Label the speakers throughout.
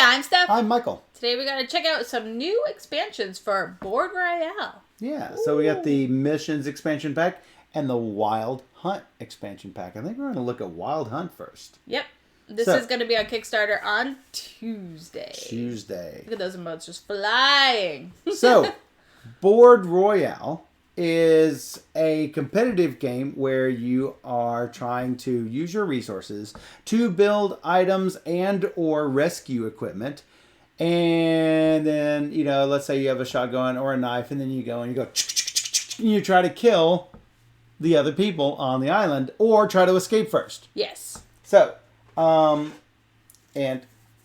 Speaker 1: I'm Steph.
Speaker 2: I'm Michael.
Speaker 1: Today we got to check out some new expansions for Board Royale.
Speaker 2: Yeah, so we got the Missions expansion pack and the Wild Hunt expansion pack. I think we're going to look at Wild Hunt first.
Speaker 1: Yep. This is going to be on Kickstarter on Tuesday. Look at those emotes just flying.
Speaker 2: So, Board Royale is a competitive game where you are trying to use your resources to build items and or rescue equipment. And then, let's say you have a shotgun or a knife, and then you go and you try to kill the other people on the island or try to escape first.
Speaker 1: Yes.
Speaker 2: So, and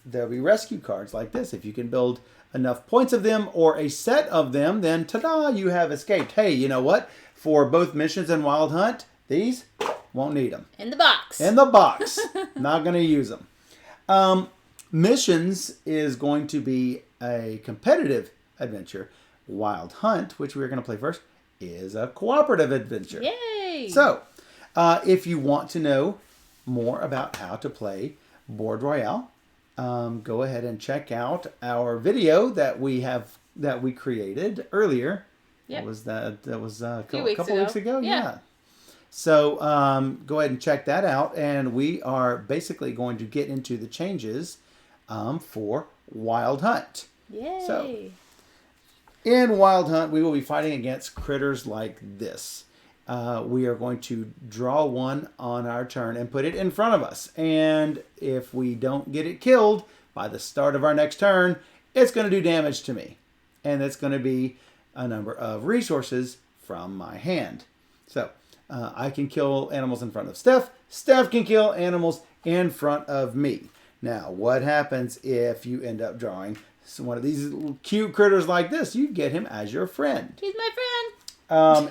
Speaker 2: there'll be rescue cards like this. If you can build enough points of them or a set of them, then ta-da, you have escaped. Hey, you know what? For both Missions and Wild Hunt, these won't need them.
Speaker 1: In the box.
Speaker 2: In the box. Not going to use them. Missions is going to be a competitive adventure. Wild Hunt, which we're going to play first, is a cooperative adventure.
Speaker 1: Yay!
Speaker 2: So, if you want to know more about how to play Board Royale, go ahead and check out our video that we created earlier.
Speaker 1: Yep.
Speaker 2: That was a
Speaker 1: couple
Speaker 2: weeks ago. Yeah. So go ahead and check that out, and we are basically going to get into the changes for Wild Hunt.
Speaker 1: Yay!
Speaker 2: So in Wild Hunt, we will be fighting against critters like this. We are going to draw one on our turn and put it in front of us. And if we don't get it killed by the start of our next turn, it's going to do damage to me. And it's going to be a number of resources from my hand. So I can kill animals in front of Steph. Steph can kill animals in front of me. Now, what happens if you end up drawing one of these little cute critters like this? You get him as your friend.
Speaker 1: He's my friend.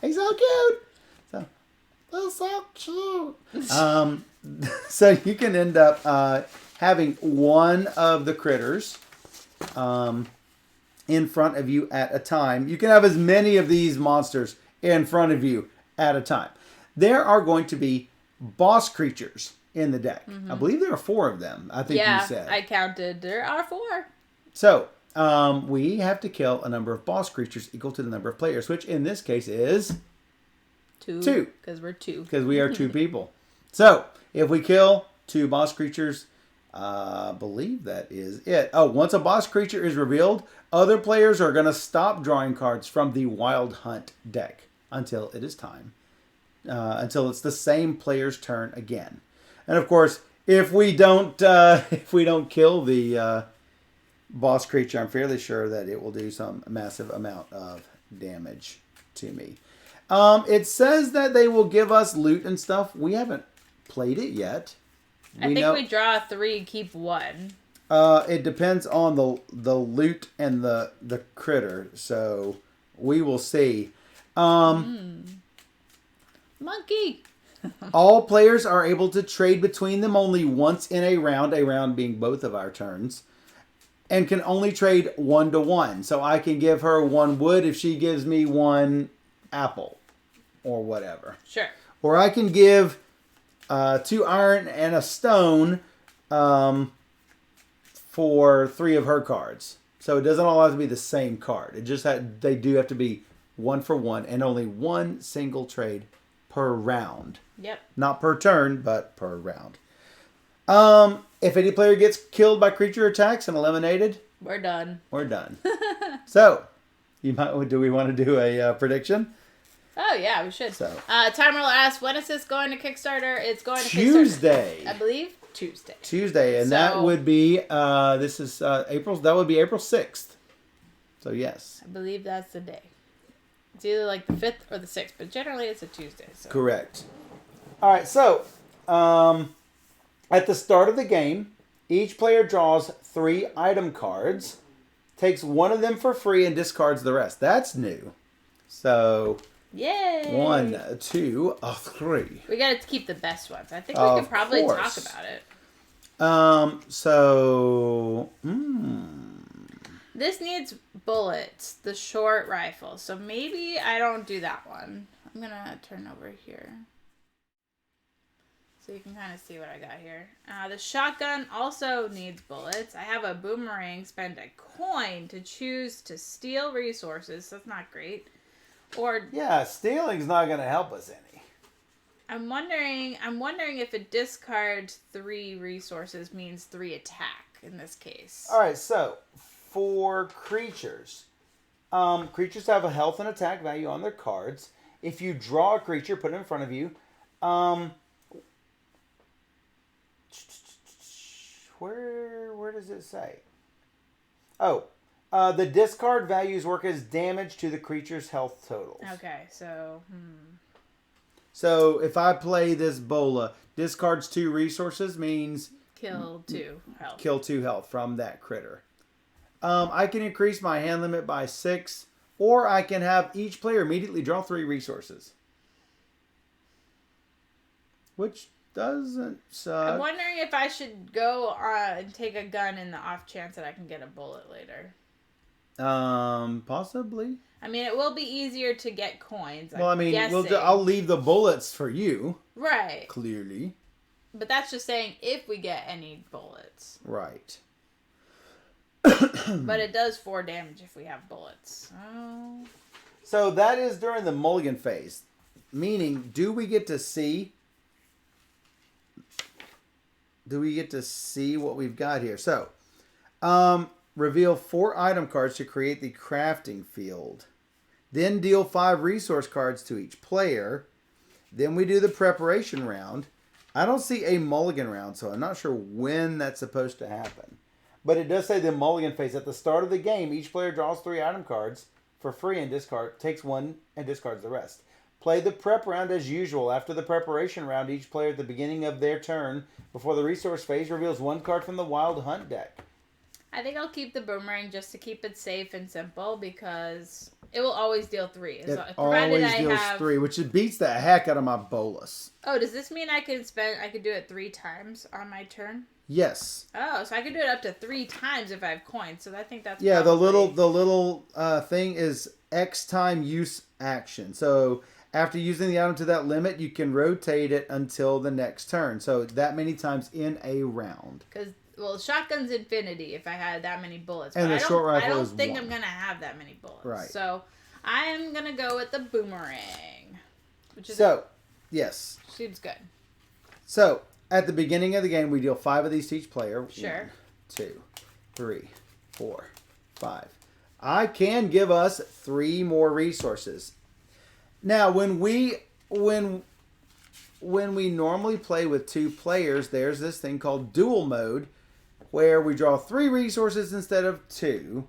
Speaker 2: He's so cute. He's so cute. So you can end up having one of the critters in front of you at a time. You can have as many of these monsters in front of you at a time. There are going to be boss creatures in the deck. Mm-hmm. I believe there are 4 of them. I think you said.
Speaker 1: Yeah, I counted. There are 4.
Speaker 2: So we have to kill a number of boss creatures equal to the number of players, which in this case is 2.
Speaker 1: Because we're 2.
Speaker 2: Because we are 2 people. So if we kill 2 boss creatures, I believe that is it. Oh, once a boss creature is revealed, other players are going to stop drawing cards from the Wild Hunt deck until it is time. Until it's the same player's turn again. And of course, if we don't kill the boss creature, I'm fairly sure that it will do some massive amount of damage to me. It says that they will give us loot and stuff. We haven't played it yet.
Speaker 1: I think we draw 3, keep 1.
Speaker 2: It depends on the loot and the critter, so we will see.
Speaker 1: Monkey.
Speaker 2: All players are able to trade between them only once in a round being both of our turns, and can only trade 1 to 1. So I can give her 1 wood if she gives me 1 apple or whatever.
Speaker 1: Sure.
Speaker 2: Or I can give 2 iron and a stone for 3 of her cards. So it doesn't all have to be the same card. It just they do have to be 1 for 1 and only 1 single trade per round.
Speaker 1: Yep.
Speaker 2: Not per turn, but per round. If any player gets killed by creature attacks and eliminated,
Speaker 1: we're done.
Speaker 2: We're done. So, do we want to do a prediction?
Speaker 1: Oh yeah, we should.
Speaker 2: So,
Speaker 1: Timer will ask, when is this going to Kickstarter? It's going to
Speaker 2: Tuesday.
Speaker 1: Kickstarter. I believe Tuesday.
Speaker 2: Tuesday, and that would be this is April. That would be April 6th. So yes.
Speaker 1: I believe that's the day. It's either like the 5th or the 6th, but generally it's a Tuesday. So.
Speaker 2: Correct. All right, so at the start of the game, each player draws 3 item cards, takes 1 of them for free, and discards the rest. That's new. So,
Speaker 1: yay!
Speaker 2: 1, 2, 3.
Speaker 1: We got to keep the best ones. I think we could probably talk about it. This needs bullets, the short rifle. So maybe I don't do that one. I'm going to turn over here. So you can kind of see what I got here. The shotgun also needs bullets. I have a boomerang. Spend a coin to choose to steal resources. That's not great. Or
Speaker 2: yeah, stealing's not going to help us any.
Speaker 1: I'm wondering if it discards 3 resources means 3 attack in this case.
Speaker 2: All right, so for creatures, creatures have a health and attack value on their cards. If you draw a creature, put it in front of you. Where does it say? Oh, the discard values work as damage to the creature's health totals.
Speaker 1: Okay, so
Speaker 2: So if I play this Bola, discards 2 resources means
Speaker 1: kill 2 health.
Speaker 2: Kill 2 health from that critter. I can increase my hand limit by 6, or I can have each player immediately draw 3 resources. Which doesn't suck.
Speaker 1: I'm wondering if I should go and take a gun in the off chance that I can get a bullet later.
Speaker 2: Possibly.
Speaker 1: I mean, it will be easier to get coins.
Speaker 2: Well, I mean, I'll leave the bullets for you.
Speaker 1: Right.
Speaker 2: Clearly.
Speaker 1: But that's just saying if we get any bullets.
Speaker 2: Right.
Speaker 1: But it does 4 damage if we have bullets. Oh.
Speaker 2: So that is during the mulligan phase. Meaning, do we get to see what we've got here? So, reveal 4 item cards to create the crafting field. Then deal 5 resource cards to each player. Then we do the preparation round. I don't see a mulligan round, so I'm not sure when that's supposed to happen. But it does say the mulligan phase. At the start of the game, each player draws 3 item cards for free and takes 1 and discards the rest. Play the prep round as usual. After the preparation round, each player at the beginning of their turn before the resource phase reveals 1 card from the Wild Hunt deck.
Speaker 1: I think I'll keep the boomerang just to keep it safe and simple because it will always deal 3.
Speaker 2: It always deals 3, which it beats the heck out of my bolus.
Speaker 1: Oh, does this mean I could do it 3 times on my turn?
Speaker 2: Yes.
Speaker 1: Oh, so I could do it up to 3 times if I have coins. So I think that's
Speaker 2: the little thing is X time use action. So after using the item to that limit, you can rotate it until the next turn. So that many times in a round.
Speaker 1: Because shotgun's infinity if I had that many bullets.
Speaker 2: And
Speaker 1: but
Speaker 2: the short rifle is 1.
Speaker 1: I don't think I'm gonna have that many bullets.
Speaker 2: Right.
Speaker 1: So I am gonna go with the boomerang.
Speaker 2: Yes.
Speaker 1: Seems good.
Speaker 2: So at the beginning of the game, we deal 5 of these to each player.
Speaker 1: Sure.
Speaker 2: 1, 2, 3, 4, 5. I can give us 3 more resources. Now, when we normally play with 2 players, there's this thing called dual mode, where we draw 3 resources instead of 2.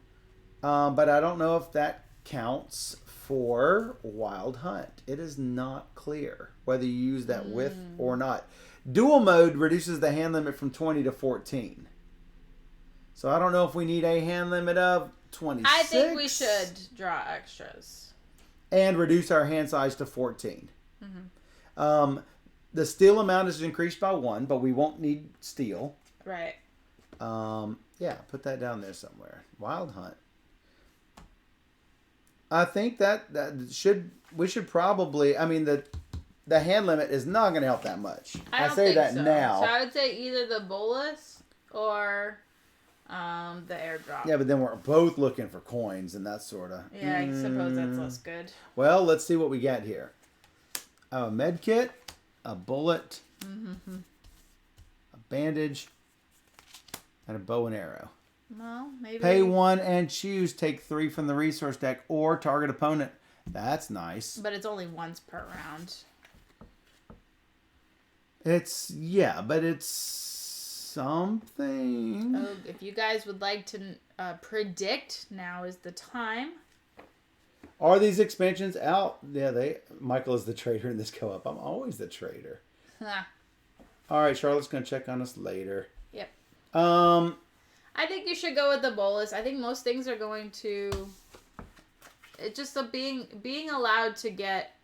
Speaker 2: But I don't know if that counts for Wild Hunt. It is not clear whether you use that with or not. Dual mode reduces the hand limit from 20 to 14. So I don't know if we need a hand limit of 26.
Speaker 1: I think we should draw extras.
Speaker 2: And reduce our hand size to 14. The steel amount is increased by 1, but we won't need steel.
Speaker 1: Right.
Speaker 2: Put that down there somewhere. Wild Hunt. I think we should probably, I mean, the hand limit is not going to help that much.
Speaker 1: I don't
Speaker 2: say
Speaker 1: think
Speaker 2: that
Speaker 1: so.
Speaker 2: now.
Speaker 1: So I would say either the bolus or the airdrop.
Speaker 2: Yeah, but then we're both looking for coins and that sort of.
Speaker 1: Yeah, I suppose that's less good.
Speaker 2: Well, let's see what we got here. A med kit, a bullet, a bandage, and a bow and arrow.
Speaker 1: Well, maybe.
Speaker 2: Pay 1 and choose. Take 3 from the resource deck or target opponent. That's nice.
Speaker 1: But it's only once per round.
Speaker 2: But it's something.
Speaker 1: Oh, if you guys would like to predict, now is the time.
Speaker 2: Are these expansions out? Yeah, Michael is the trader in this co-op. I'm always the trader. All right, Charlotte's going to check on us later.
Speaker 1: Yep.
Speaker 2: I
Speaker 1: think you should go with the bolus. I think most things are going to... It's just being allowed to get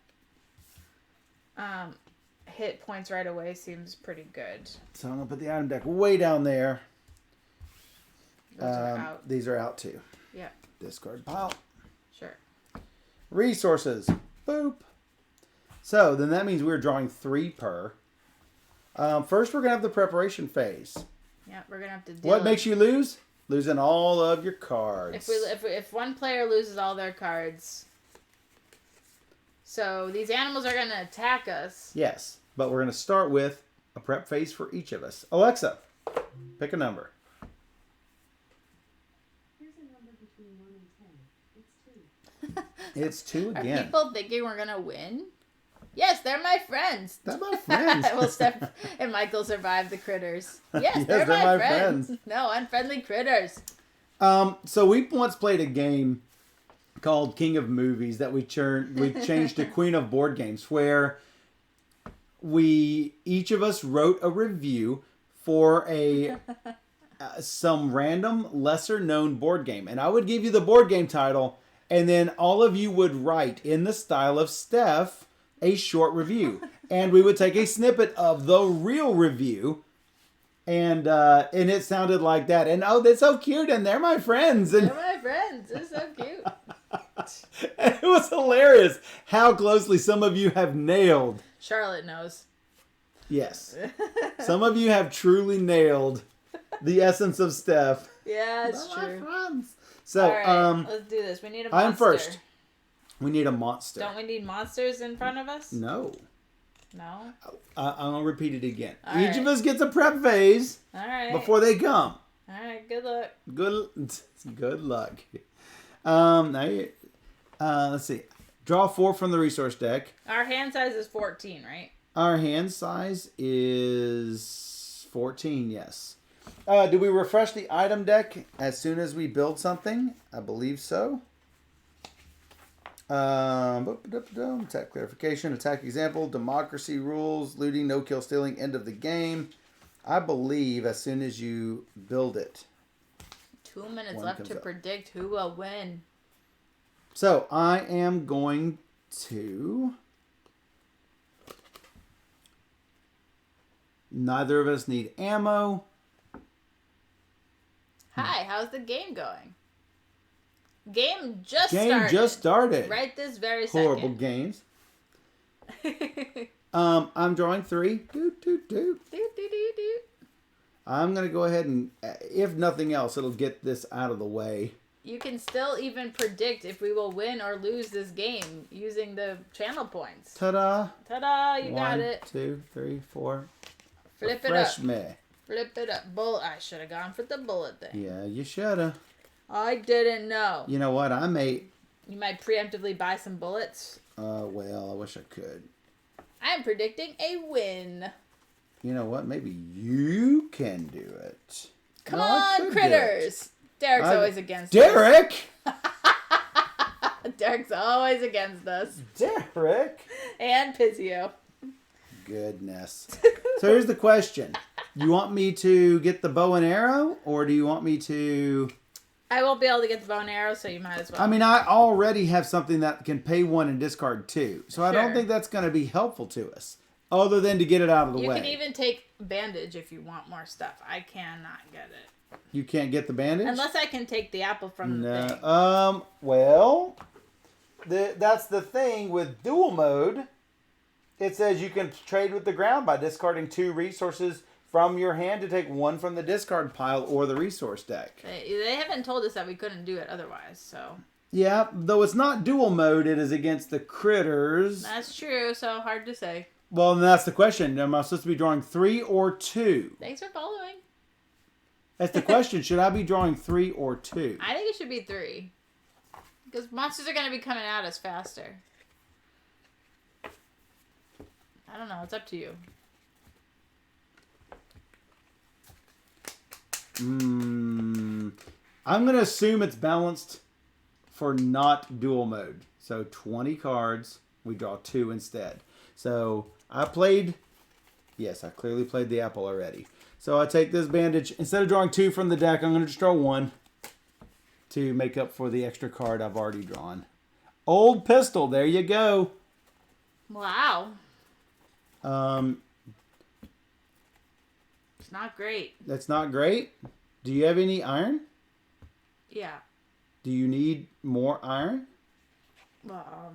Speaker 1: hit points right away seems pretty good.
Speaker 2: So I'm going to put the item deck way down there.
Speaker 1: Those are out.
Speaker 2: These are out too.
Speaker 1: Yep.
Speaker 2: Discard pile.
Speaker 1: Sure.
Speaker 2: Resources. Boop. So then that means we're drawing 3 per. First, we're going to have the preparation phase.
Speaker 1: Yeah, we're gonna have to deal.
Speaker 2: What makes you lose? Losing all of your cards.
Speaker 1: If one player loses all their cards, so these animals are gonna attack us.
Speaker 2: Yes, but we're going to start with a prep phase for each of us. Alexa, pick a number.
Speaker 3: Here's a number between 1 and 10. It's 2.
Speaker 2: It's 2
Speaker 1: Are
Speaker 2: again.
Speaker 1: people thinking we're gonna win? Yes, they're my friends.
Speaker 2: They're my friends.
Speaker 1: Well, Steph and Michael survived the critters. Yes,
Speaker 2: Yes,
Speaker 1: they're
Speaker 2: they're
Speaker 1: my
Speaker 2: my
Speaker 1: friends.
Speaker 2: friends.
Speaker 1: No, unfriendly critters.
Speaker 2: So we once played a game called King of Movies that we changed to Queen of Board Games, where each of us wrote a review for some random lesser known board game, and I would give you the board game title, and then all of you would write in the style of Steph a short review, and we would take a snippet of the real review. And it sounded like that. And oh, they're so cute, and they're my friends. And
Speaker 1: They're my friends. They're so cute.
Speaker 2: and it was hilarious how closely some of you have nailed.
Speaker 1: Charlotte knows.
Speaker 2: Yes. Some of you have truly nailed the essence of Steph.
Speaker 1: Yeah, it's
Speaker 2: They're
Speaker 1: true.
Speaker 2: my friends. So,
Speaker 1: All right, let's do this. We need a monster.
Speaker 2: I'm first. We need a monster.
Speaker 1: Don't we need monsters in front of us?
Speaker 2: No.
Speaker 1: No?
Speaker 2: I'm going to repeat it again.
Speaker 1: All
Speaker 2: Each of
Speaker 1: right.
Speaker 2: us gets a prep phase
Speaker 1: All right.
Speaker 2: before they come.
Speaker 1: All right, good luck.
Speaker 2: Good luck. Let's see. Draw 4 from the resource deck.
Speaker 1: Our hand size is 14, right?
Speaker 2: Our hand size is 14, yes. Do we refresh the item deck as soon as we build something? I believe so. Attack clarification, attack example, democracy rules, looting, no kill stealing, end of the game. I believe as soon as you build it.
Speaker 1: 2 minutes
Speaker 2: One
Speaker 1: left
Speaker 2: comes
Speaker 1: to
Speaker 2: up.
Speaker 1: predict who will win.
Speaker 2: So I am going to... Neither of us need ammo.
Speaker 1: Hi, how's the game going? Game just
Speaker 2: Game
Speaker 1: started.
Speaker 2: just started.
Speaker 1: Right this very
Speaker 2: Horrible
Speaker 1: second.
Speaker 2: games. I'm drawing 3. Doot, doot, doot.
Speaker 1: Do, do, do, do.
Speaker 2: I'm going to go ahead and, if nothing else, it'll get this out of the way.
Speaker 1: You can still even predict if we will win or lose this game using the channel points.
Speaker 2: Ta-da.
Speaker 1: Ta-da, you got
Speaker 2: 1,
Speaker 1: it.
Speaker 2: 2, 3, 4.
Speaker 1: Flip it
Speaker 2: Refresh
Speaker 1: up.
Speaker 2: me.
Speaker 1: Flip it up. Bullet. I should have gone for the bullet thing.
Speaker 2: Yeah, you shoulda.
Speaker 1: I didn't know.
Speaker 2: You know what? I may...
Speaker 1: You might preemptively buy some bullets.
Speaker 2: Well, I wish I could.
Speaker 1: I'm predicting a win.
Speaker 2: You know what? Maybe you can do it.
Speaker 1: Come
Speaker 2: No, I could
Speaker 1: on,
Speaker 2: do
Speaker 1: critters. Derek's
Speaker 2: I-
Speaker 1: always against
Speaker 2: Derek!
Speaker 1: us. Derek's always against us.
Speaker 2: Derek!
Speaker 1: And Pizio.
Speaker 2: Goodness. So here's the question. You want me to get the bow and arrow, or do you want me to...
Speaker 1: I won't be able to get the bow and arrow, so you might as well.
Speaker 2: I mean, I already have something that can pay 1 and discard 2. So I don't
Speaker 1: Sure.
Speaker 2: think that's going to be helpful to us. Other than to get it out of the
Speaker 1: you
Speaker 2: way.
Speaker 1: can even take bandage if you want more stuff. I cannot get it.
Speaker 2: You can't get the bandage?
Speaker 1: Unless I can take the apple from the thing.
Speaker 2: No. Well, that's the thing with dual mode. It says you can trade with the ground by discarding 2 resources from your hand to take 1 from the discard pile or the resource deck.
Speaker 1: They haven't told us that we couldn't do it otherwise, so.
Speaker 2: Yeah, though it's not dual mode, it is against the critters.
Speaker 1: That's true, so hard to say.
Speaker 2: Well, then that's the question. Am I supposed to be drawing 3 or 2?
Speaker 1: Thanks for following.
Speaker 2: That's the question. Should I be drawing 3 or 2?
Speaker 1: I think it should be 3. Because monsters are going to be coming at us faster. I don't know. It's up to you.
Speaker 2: I'm going to assume it's balanced for not dual mode. So 20 cards, we draw 2 instead. So I played, yes, I clearly played the apple already. So I take this bandage, instead of drawing 2 from the deck, I'm going to just draw 1 to make up for the extra card I've already drawn. Old pistol, there you go.
Speaker 1: Wow. It's not great.
Speaker 2: That's not great. Do you have any iron?
Speaker 1: Yeah.
Speaker 2: Do you need more iron?
Speaker 1: Well,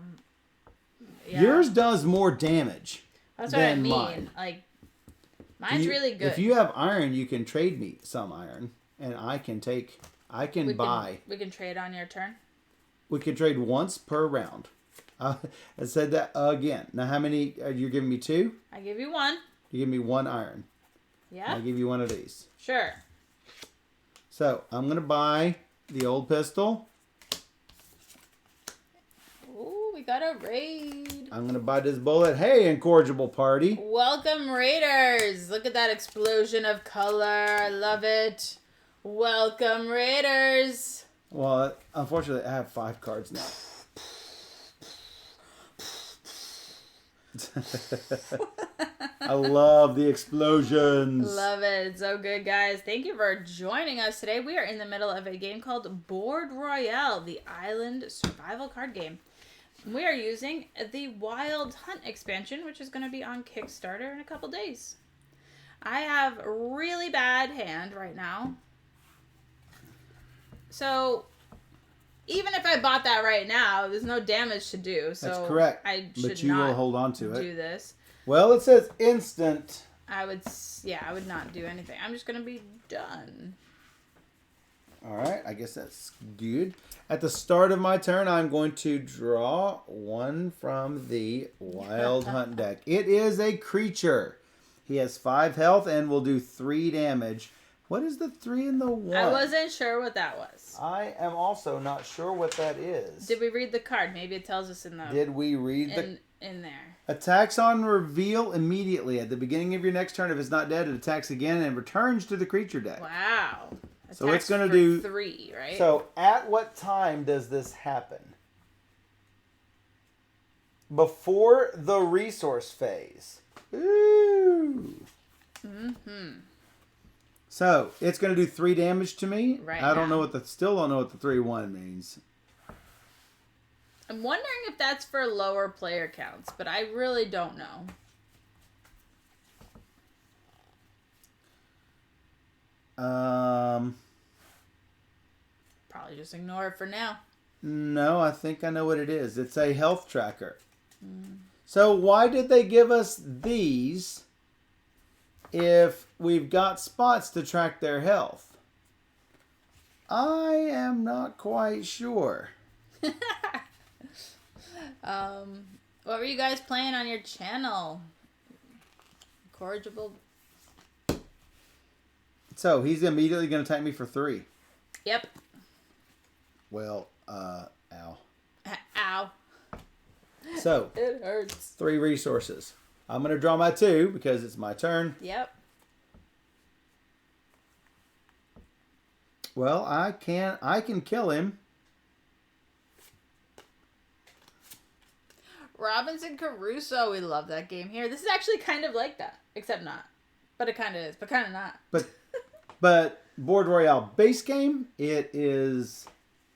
Speaker 1: yeah.
Speaker 2: Yours does more damage
Speaker 1: That's what I
Speaker 2: than
Speaker 1: mean.
Speaker 2: mine.
Speaker 1: Like, Mine's really good.
Speaker 2: If you have iron, you can trade me some iron, and I can buy.
Speaker 1: We can trade on your turn.
Speaker 2: We can trade once per round. I said that again. Now, how many? You're giving me 2?
Speaker 1: I give you 1.
Speaker 2: You give me 1 iron.
Speaker 1: Yeah.
Speaker 2: I give you 1 of these.
Speaker 1: Sure.
Speaker 2: So I'm gonna buy the old pistol.
Speaker 1: Ooh, we got a raid.
Speaker 2: I'm gonna buy this bullet. Hey, incorrigible party.
Speaker 1: Welcome, Raiders. Look at that explosion of color. I love it. Welcome, Raiders.
Speaker 2: Well, unfortunately, I have 5 cards now. I love the explosions.
Speaker 1: Love it. It's so good, guys. Thank you for joining us today. We are in the middle of a game called Board Royale, the island survival card game. We are using the Wild Hunt expansion, which is going to be on Kickstarter in a couple days. I have a really bad hand right now. So, even if I bought that right now, there's no damage to do. So
Speaker 2: That's correct.
Speaker 1: I should
Speaker 2: but you
Speaker 1: not
Speaker 2: will hold on to it.
Speaker 1: do this.
Speaker 2: Well, it says instant.
Speaker 1: I would not do anything. I'm just going to be done.
Speaker 2: All right, I guess that's good. At the start of my turn, I'm going to draw 1 from the Wild Hunt deck. It is a creature. He has 5 health and will do 3 damage. What is the 3 and the 1?
Speaker 1: I wasn't sure what that was.
Speaker 2: I am also not sure what that is.
Speaker 1: Did we read the card? Maybe it tells us in the
Speaker 2: Did we read
Speaker 1: in there.
Speaker 2: Attacks on reveal immediately. At the beginning of your next turn, if it's not dead, it attacks again and returns to the creature deck.
Speaker 1: Wow.
Speaker 2: So it's
Speaker 1: Attacks
Speaker 2: going to
Speaker 1: for
Speaker 2: do
Speaker 1: 3, right?
Speaker 2: So at what time does this happen? Before the resource phase. Ooh.
Speaker 1: Mm-hmm.
Speaker 2: So it's going to do 3 damage to me.
Speaker 1: Right
Speaker 2: I don't
Speaker 1: now.
Speaker 2: know still don't know what the 3-1 means.
Speaker 1: I'm wondering if that's for lower player counts, but I really don't know. Probably just ignore it for now.
Speaker 2: No, I think I know what it is. It's a health tracker. So why did they give us these if we've got spots to track their health? I am not quite sure.
Speaker 1: What were you guys playing on your channel? Corrigible.
Speaker 2: So he's immediately going to attack me for 3.
Speaker 1: Yep.
Speaker 2: Well, ow.
Speaker 1: Ow.
Speaker 2: So,
Speaker 1: It hurts.
Speaker 2: 3 resources. I'm going to draw my 2 because it's my turn.
Speaker 1: Yep.
Speaker 2: Well, I can kill him.
Speaker 1: Robinson Crusoe, we love that game here. This is actually kind of like that, except not. But it kind of is, but kind of not.
Speaker 2: But Board Royale base game, it is.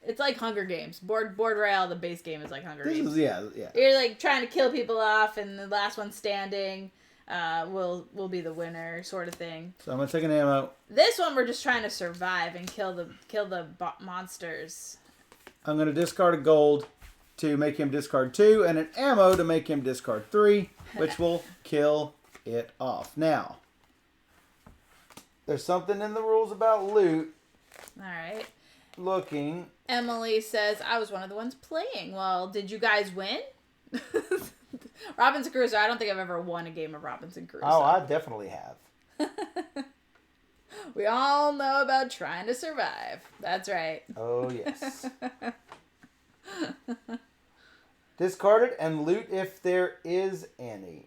Speaker 1: It's like Hunger Games. Board Royale, the base game is like Hunger Games.
Speaker 2: Yeah.
Speaker 1: You're like trying to kill people off, and the last one standing will be the winner, sort of thing.
Speaker 2: So I'm gonna take an ammo.
Speaker 1: This one we're just trying to survive and kill the monsters.
Speaker 2: I'm gonna discard a gold to make him discard 2, and an ammo to make him discard 3, which will kill it off. Now, there's something in the rules about loot.
Speaker 1: All right.
Speaker 2: Looking.
Speaker 1: Emily says, I was one of the ones playing. Well, did you guys win? Robinson Crusoe. I don't think I've ever won a game of Robinson Crusoe.
Speaker 2: Oh, I definitely have.
Speaker 1: We all know about trying to survive. That's right.
Speaker 2: Oh, yes. Discard it and loot if there is any.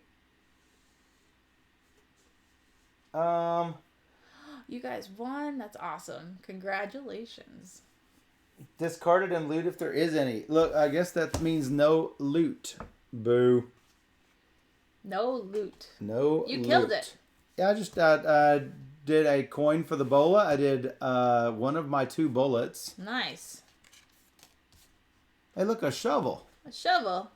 Speaker 1: You guys won. That's awesome. Congratulations.
Speaker 2: Discard it and loot if there is any. Look, I guess that means no loot. Boo.
Speaker 1: No loot.
Speaker 2: No
Speaker 1: You
Speaker 2: loot.
Speaker 1: killed it.
Speaker 2: Yeah, I just did a coin for the bola. I did one of my 2 bullets.
Speaker 1: Nice.
Speaker 2: Hey, look, a shovel.
Speaker 1: A shovel.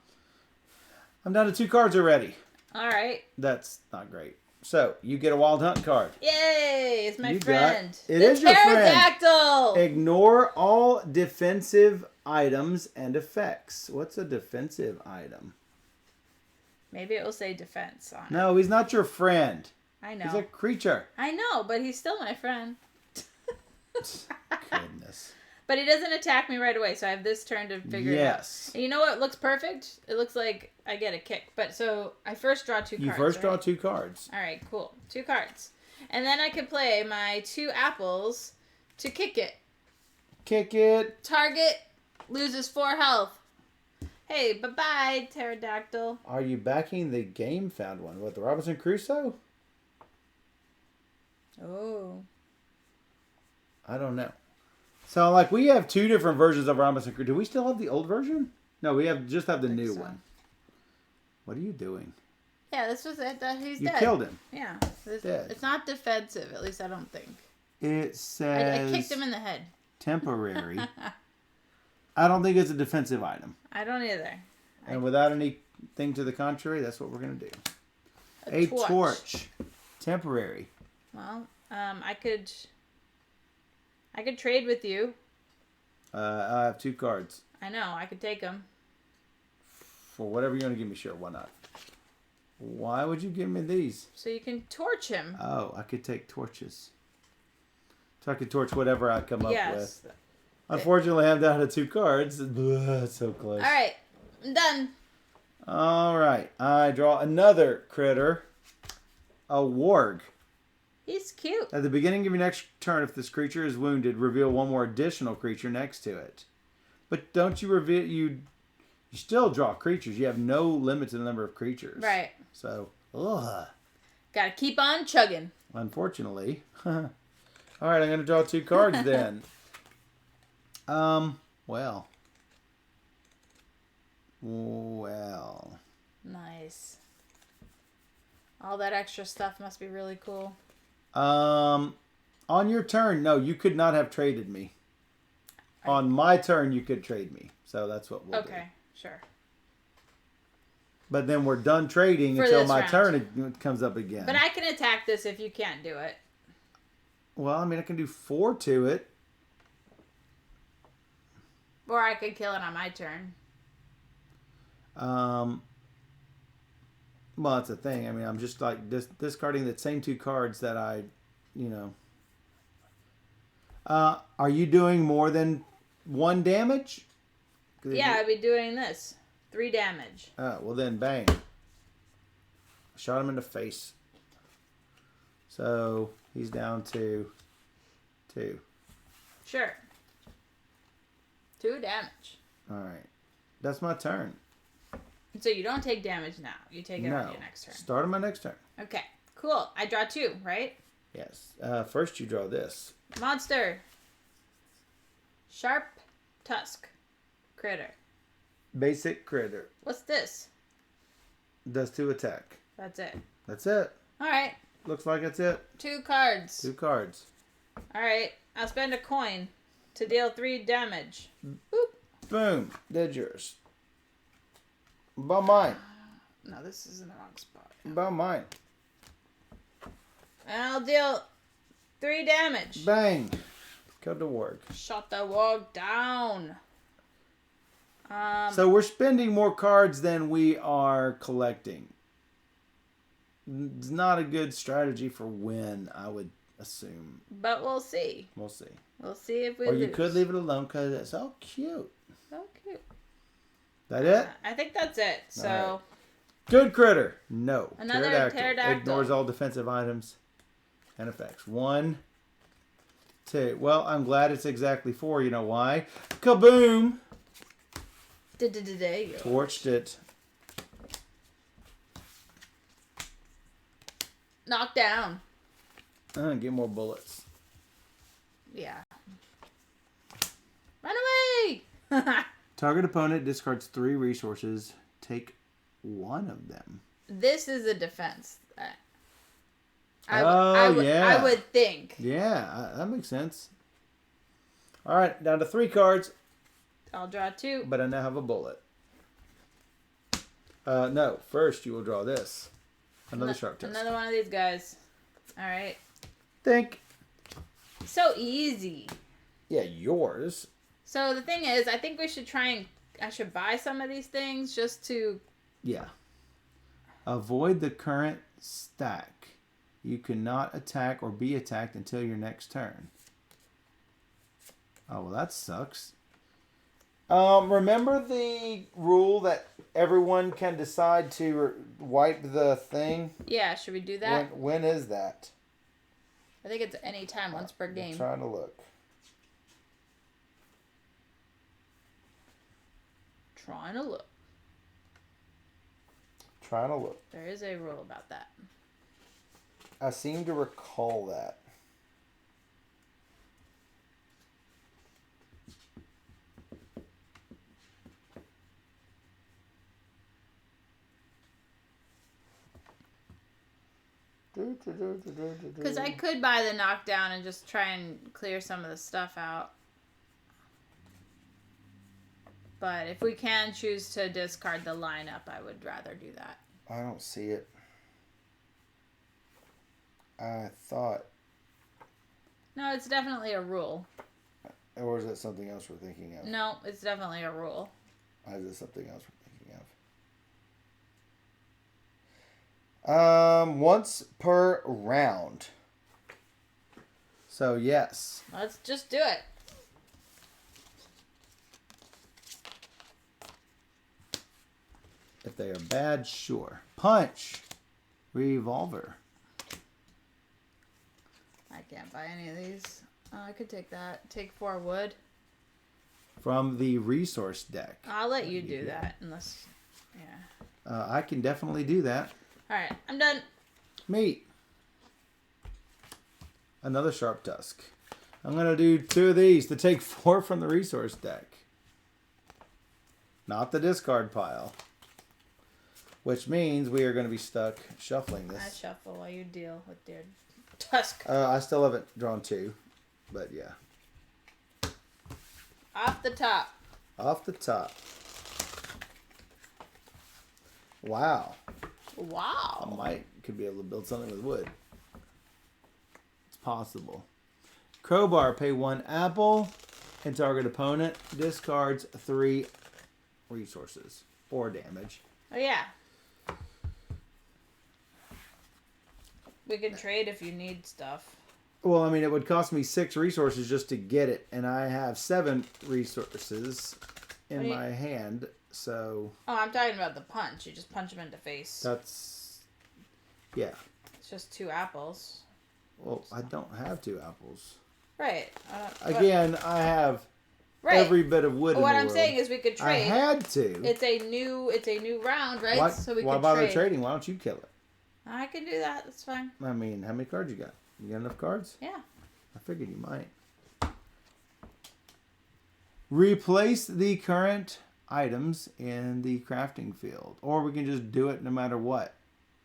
Speaker 2: I'm down to 2 cards already.
Speaker 1: All right.
Speaker 2: That's not great. So, you get a Wild Hunt card.
Speaker 1: Yay! It's my
Speaker 2: You
Speaker 1: friend.
Speaker 2: got- it is your friend.
Speaker 1: Pterodactyl!
Speaker 2: Ignore all defensive items and effects. What's a defensive item?
Speaker 1: Maybe it will say defense on it.
Speaker 2: No, he's not your friend.
Speaker 1: I know.
Speaker 2: He's a creature.
Speaker 1: I know, but he's still my friend.
Speaker 2: Goodness.
Speaker 1: But he doesn't attack me right away, so I have this turn to figure it out.
Speaker 2: Yes.
Speaker 1: And you know what looks perfect? It looks like I get a kick. But so I first draw 2 cards.
Speaker 2: You first draw
Speaker 1: right?
Speaker 2: 2 cards.
Speaker 1: All right, cool. 2 cards. And then I can play my 2 apples to kick it.
Speaker 2: Kick it.
Speaker 1: Target loses 4 health. Hey, bye-bye, pterodactyl.
Speaker 2: Are you backing the game found one? What, the Robinson Crusoe?
Speaker 1: Oh.
Speaker 2: I don't know. So, like, we have 2 different versions of Robinson Crusoe. Do we still have the old version? No, we just have the new
Speaker 1: so.
Speaker 2: one. What are you doing?
Speaker 1: Yeah, this was it. He's
Speaker 2: You
Speaker 1: dead.
Speaker 2: killed him.
Speaker 1: Yeah.
Speaker 2: Dead.
Speaker 1: It's not defensive, at least I don't think.
Speaker 2: It says...
Speaker 1: I kicked him in the head.
Speaker 2: Temporary. I don't think it's a defensive item.
Speaker 1: I don't either.
Speaker 2: And without anything to the contrary, that's what we're going to do. A torch. Temporary.
Speaker 1: Well, I could trade with you.
Speaker 2: I have 2 cards.
Speaker 1: I know. I could take them.
Speaker 2: For whatever you're going to give me, sure. Why not? Why would you give me these?
Speaker 1: So you can torch him.
Speaker 2: Oh, I could take torches. So I could torch whatever I come up with. Unfortunately, I'm down to 2 cards. Ugh, so close.
Speaker 1: All right. I'm done.
Speaker 2: All right. I draw another critter. A warg.
Speaker 1: He's cute.
Speaker 2: At the beginning of your next turn, if this creature is wounded, reveal 1 more additional creature next to it. But don't you reveal... You still draw creatures. You have no limit to the number of creatures.
Speaker 1: Right.
Speaker 2: So, ugh.
Speaker 1: Gotta keep on chugging.
Speaker 2: Unfortunately. All right, I'm going to draw 2 cards then. Well.
Speaker 1: Nice. All that extra stuff must be really cool.
Speaker 2: On your turn, no, you could not have traded me. On my turn, you could trade me. So that's what we'll do.
Speaker 1: Okay, sure.
Speaker 2: But then we're done trading
Speaker 1: For
Speaker 2: until
Speaker 1: this
Speaker 2: my
Speaker 1: round.
Speaker 2: turn it comes up again.
Speaker 1: But I can attack this if you can't do it.
Speaker 2: Well, I mean, I can do 4 to it.
Speaker 1: Or I could kill it on my turn.
Speaker 2: Well, that's the thing. I mean, I'm just like discarding the same 2 cards that I, are you doing more than 1 damage?
Speaker 1: Yeah, I'd be doing this. 3 damage.
Speaker 2: Oh, well then, bang. Shot him in the face. So, he's down to 2.
Speaker 1: Sure. 2 damage.
Speaker 2: Alright. That's my turn.
Speaker 1: So you don't take damage now. You take it on your next turn.
Speaker 2: Start on my next turn.
Speaker 1: Okay, cool. I draw 2, right?
Speaker 2: Yes. First you draw this.
Speaker 1: Monster. Sharp tusk. Critter.
Speaker 2: Basic critter.
Speaker 1: What's this?
Speaker 2: Does 2 attack.
Speaker 1: That's it.
Speaker 2: That's it.
Speaker 1: Alright.
Speaker 2: Looks like it's it.
Speaker 1: 2 cards.
Speaker 2: 2 cards.
Speaker 1: Alright. I'll spend a coin to deal 3 damage. Boop.
Speaker 2: Boom. Did yours. About mine.
Speaker 1: No, this is in the wrong spot.
Speaker 2: About mine.
Speaker 1: And I'll deal 3 damage.
Speaker 2: Bang. Go to work.
Speaker 1: Shut the wall down.
Speaker 2: So we're spending more cards than we are collecting. It's not a good strategy for win, I would assume.
Speaker 1: But we'll see.
Speaker 2: We'll see.
Speaker 1: We'll see if we
Speaker 2: Or
Speaker 1: lose.
Speaker 2: you could leave it alone because it's so cute.
Speaker 1: So cute.
Speaker 2: That it?
Speaker 1: I think that's it. So,
Speaker 2: All right. Good critter. No.
Speaker 1: Another pterodactyl.
Speaker 2: Ignores all defensive items and effects. 1, 2. Well, I'm glad it's exactly 4. You know why? Kaboom! Torched it.
Speaker 1: Knock down.
Speaker 2: Get more bullets.
Speaker 1: Yeah. Run away!
Speaker 2: Target opponent discards 3 resources. Take 1 of them.
Speaker 1: This is a defense.
Speaker 2: Yeah.
Speaker 1: I would think.
Speaker 2: Yeah, that makes sense. All right, down to 3 cards.
Speaker 1: I'll draw 2.
Speaker 2: But I now have a bullet. No, first you will draw this. Another sharp test.
Speaker 1: Another one of these guys. All right.
Speaker 2: Think.
Speaker 1: So easy.
Speaker 2: Yeah, yours.
Speaker 1: So the thing is, I think we should I should buy some of these things just to...
Speaker 2: Yeah. Avoid the current stack. You cannot attack or be attacked until your next turn. Oh, well, that sucks. Remember the rule that everyone can decide to wipe the thing?
Speaker 1: Yeah, should we do that?
Speaker 2: When is that?
Speaker 1: I think it's any time, once per game.
Speaker 2: I'm trying to look.
Speaker 1: Trying to look.
Speaker 2: Trying to look.
Speaker 1: There is a rule about that.
Speaker 2: I seem to recall that.
Speaker 1: Because I could buy the knockdown and just try and clear some of the stuff out. But if we can choose to discard the lineup, I would rather do that.
Speaker 2: I don't see it. I thought.
Speaker 1: No, it's definitely a rule.
Speaker 2: Or is that something else we're thinking of?
Speaker 1: No, it's definitely a rule.
Speaker 2: Or is it something else we're thinking of? Once per round. So, yes.
Speaker 1: Let's just do it.
Speaker 2: If they are bad, sure. Punch. Revolver.
Speaker 1: I can't buy any of these. I could take that. Take 4 wood.
Speaker 2: From the resource deck.
Speaker 1: I'll let you do that, unless... Yeah.
Speaker 2: I can definitely do that.
Speaker 1: Alright, I'm done.
Speaker 2: Meat. Another sharp tusk. I'm going to do 2 of these to take 4 from the resource deck. Not the discard pile. Which means we are going to be stuck shuffling this.
Speaker 1: I shuffle while you deal with your tusk.
Speaker 2: I still haven't drawn 2. But yeah.
Speaker 1: Off the top.
Speaker 2: Off the top. Wow.
Speaker 1: Wow.
Speaker 2: I could be able to build something with wood. It's possible. Crowbar, pay 1 apple. And target opponent discards 3 resources. Or damage.
Speaker 1: Oh, yeah. We can trade if you need stuff.
Speaker 2: Well, I mean, it would cost me 6 resources just to get it. And I have 7 resources in my hand. So...
Speaker 1: Oh, I'm talking about the punch. You just punch him in the face.
Speaker 2: That's... Yeah.
Speaker 1: It's just 2 apples.
Speaker 2: Well, I don't have 2 apples.
Speaker 1: Right.
Speaker 2: Again, I have every bit of wood in the
Speaker 1: What
Speaker 2: world.
Speaker 1: I'm saying is we could trade.
Speaker 2: I had to.
Speaker 1: It's a new round, right?
Speaker 2: Why,
Speaker 1: so we
Speaker 2: why
Speaker 1: could
Speaker 2: bother
Speaker 1: trade.
Speaker 2: trading? Why don't you kill it?
Speaker 1: I can do that. That's fine.
Speaker 2: I mean, how many cards you got? You got enough cards?
Speaker 1: Yeah.
Speaker 2: I figured you might. Replace the current items in the crafting field. Or we can just do it no matter what.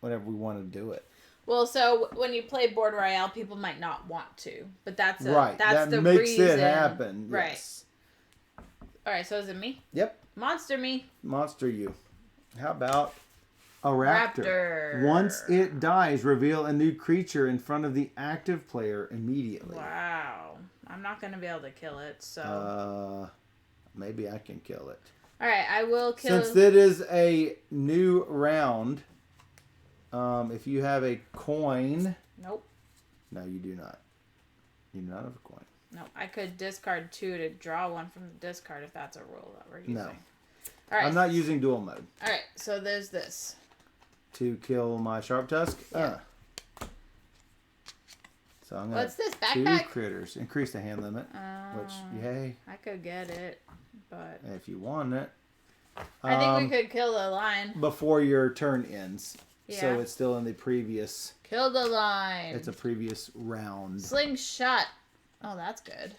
Speaker 2: Whatever we want to do it.
Speaker 1: Well, so when you play Board Royale, people might not want to. But that's
Speaker 2: right.
Speaker 1: That's
Speaker 2: that
Speaker 1: the
Speaker 2: makes
Speaker 1: reason.
Speaker 2: it happen.
Speaker 1: Right.
Speaker 2: Yes.
Speaker 1: Alright, so is it me?
Speaker 2: Yep.
Speaker 1: Monster me.
Speaker 2: Monster you. How about a raptor?
Speaker 1: Raptor.
Speaker 2: Once it dies, reveal a new creature in front of the active player immediately.
Speaker 1: Wow. I'm not going to be able to kill it, so...
Speaker 2: Maybe I can kill it.
Speaker 1: Alright, I will kill...
Speaker 2: Since it is a new round, if you have a coin...
Speaker 1: Nope.
Speaker 2: No, you do not. You do not have a coin.
Speaker 1: No, I could discard 2 to draw 1 from the discard if that's a rule that we're using.
Speaker 2: No.
Speaker 1: All right.
Speaker 2: I'm not using dual mode.
Speaker 1: Alright, so there's this.
Speaker 2: To kill my sharp tusk?
Speaker 1: Yeah.
Speaker 2: So I'm going
Speaker 1: What's this,
Speaker 2: to 2
Speaker 1: backpack?
Speaker 2: critters. Increase the hand limit. Which, yay.
Speaker 1: I could get it, but...
Speaker 2: If you want it.
Speaker 1: I think we could kill the line.
Speaker 2: Before your turn ends.
Speaker 1: Yeah.
Speaker 2: So it's still in the previous...
Speaker 1: Kill the line.
Speaker 2: It's a previous round.
Speaker 1: Slingshot. Oh, that's good.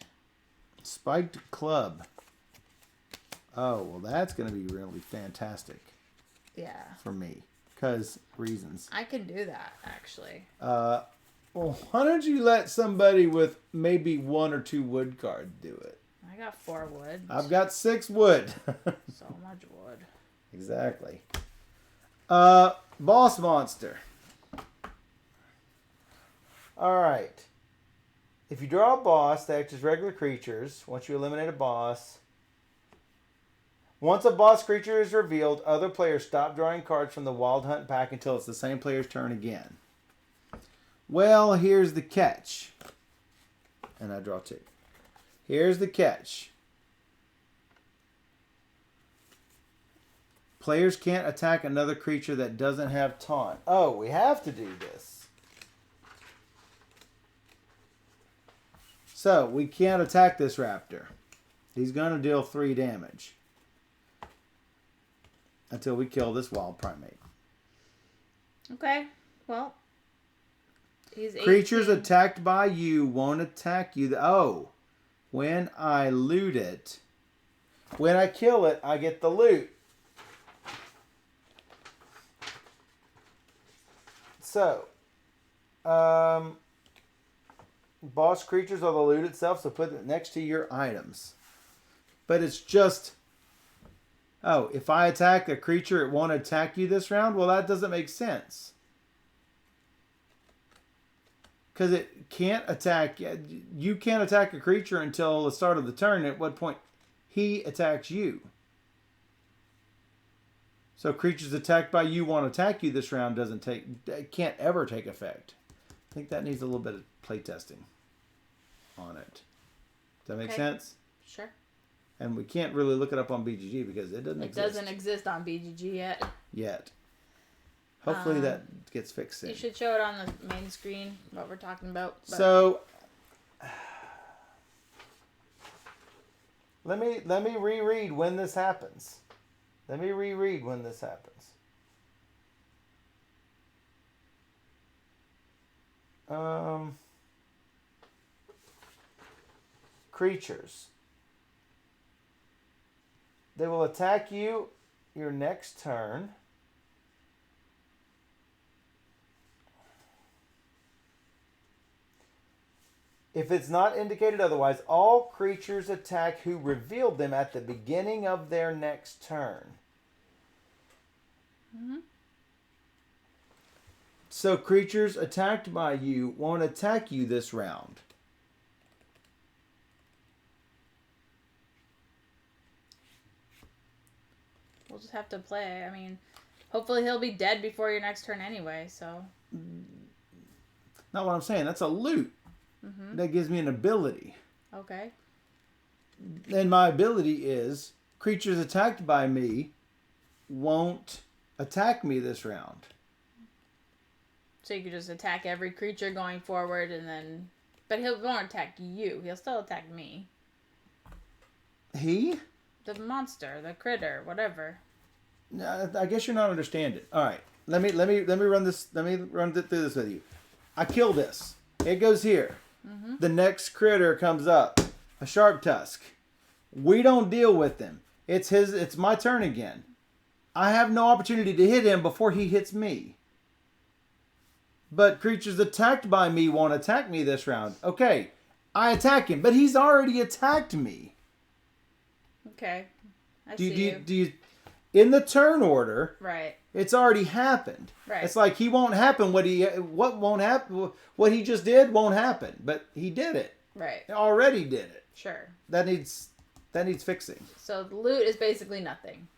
Speaker 2: Spiked club. Oh, well, that's going to be really fantastic.
Speaker 1: Yeah.
Speaker 2: For me. Because reasons.
Speaker 1: I can do that, actually.
Speaker 2: Well, why don't you let somebody with maybe 1 or 2 wood card do it?
Speaker 1: I got 4 wood.
Speaker 2: I've got 6 wood.
Speaker 1: So much wood.
Speaker 2: Exactly. Boss monster. Alright. If you draw a boss, they act as regular creatures. Once you eliminate a boss. Once a boss creature is revealed, other players stop drawing cards from the Wild Hunt pack until it's the same player's turn again. Well, here's the catch. And I draw 2. Here's the catch. Players can't attack another creature that doesn't have taunt. Oh, we have to do this. So, we can't attack this raptor. He's going to deal 3 damage. Until we kill this wild primate.
Speaker 1: Okay. Well. He's 18.
Speaker 2: Creatures attacked by you won't attack you. Oh. When I loot it. When I kill it, I get the loot. So. Boss creatures are the loot itself, so put it next to your items. But it's just... Oh, if I attack a creature, it won't attack you this round? Well, that doesn't make sense. Because it can't attack... You can't attack a creature until the start of the turn, at what point he attacks you. So creatures attacked by you won't attack you this round can't ever take effect. I think that needs a little bit of playtesting on it. Does that make sense?
Speaker 1: Sure.
Speaker 2: And we can't really look it up on BGG because it doesn't exist.
Speaker 1: It doesn't exist on BGG yet.
Speaker 2: Hopefully that gets fixed soon.
Speaker 1: You should show it on the main screen, what we're talking about. But...
Speaker 2: So, let me reread when this happens. Creatures. They will attack you your next turn. If it's not indicated otherwise, all creatures attack who revealed them at the beginning of their next turn.
Speaker 1: Mm-hmm.
Speaker 2: So creatures attacked by you won't attack you this round.
Speaker 1: We'll just have to play. I mean, hopefully he'll be dead before your next turn anyway, so...
Speaker 2: Not what I'm saying. That's a loot.
Speaker 1: Mm-hmm.
Speaker 2: That gives me an ability.
Speaker 1: Okay.
Speaker 2: And my ability is creatures attacked by me won't attack me this round.
Speaker 1: So you could just attack every creature going forward and then... But he won't attack you. He'll still attack me.
Speaker 2: He?
Speaker 1: The monster, the critter, whatever.
Speaker 2: I guess you're not understanding. All right. Let me run this. Let me run through this with you. I kill this. It goes here.
Speaker 1: Mm-hmm.
Speaker 2: The next critter comes up. A sharp tusk. We don't deal with him. It's my turn again. I have no opportunity to hit him before he hits me. But creatures attacked by me won't attack me this round. Okay. I attack him, but he's already attacked me.
Speaker 1: Okay.
Speaker 2: Do you in the turn order?
Speaker 1: Right.
Speaker 2: It's already happened.
Speaker 1: Right.
Speaker 2: It's like he won't happen. What won't happen? What he just did won't happen. But he did it.
Speaker 1: Right.
Speaker 2: He already did it.
Speaker 1: Sure.
Speaker 2: That needs fixing.
Speaker 1: So the loot is basically nothing.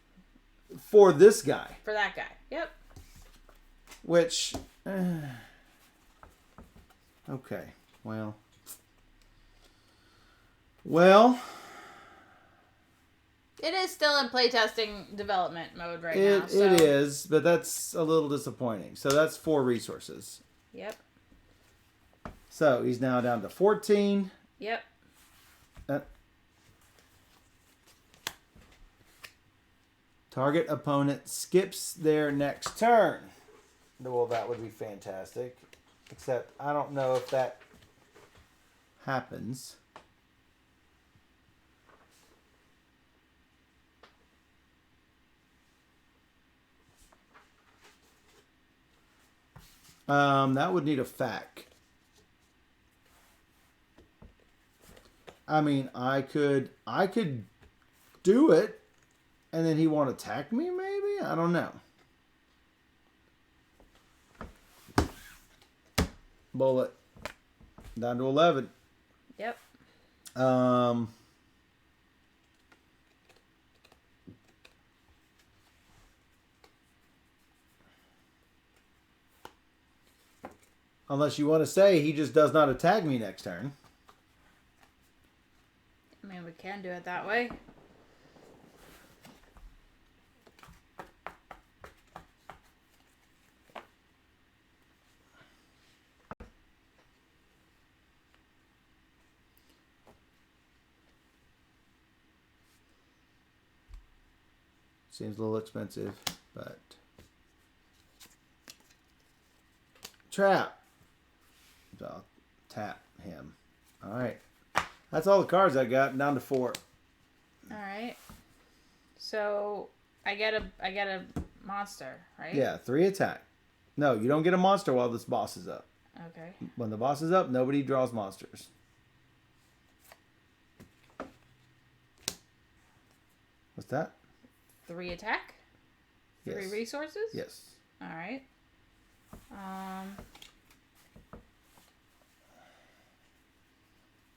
Speaker 2: For this guy.
Speaker 1: For that guy. Yep.
Speaker 2: Which. Okay. Well.
Speaker 1: It is still in playtesting development mode right now. So.
Speaker 2: It is, but that's a little disappointing. So that's 4 resources.
Speaker 1: Yep.
Speaker 2: So he's now down to 14.
Speaker 1: Yep.
Speaker 2: Target opponent skips their next turn. Well, that would be fantastic. Except I don't know if that happens. That would need a FAQ. I mean, I could do it, and then he won't attack me, maybe? I don't know. Bullet. Down to 11.
Speaker 1: Yep.
Speaker 2: Unless you want to say he just does not attack me next turn.
Speaker 1: I mean, we can do it that way.
Speaker 2: Seems a little expensive, but... Trap. So I'll tap him. Alright. That's all the cards I got. Down to 4.
Speaker 1: Alright. So, I get a monster, right?
Speaker 2: Yeah, 3 attack. No, you don't get a monster while this boss is up.
Speaker 1: Okay.
Speaker 2: When the boss is up, nobody draws monsters. What's that?
Speaker 1: 3 attack? 3
Speaker 2: Yes.
Speaker 1: resources?
Speaker 2: Yes.
Speaker 1: Alright.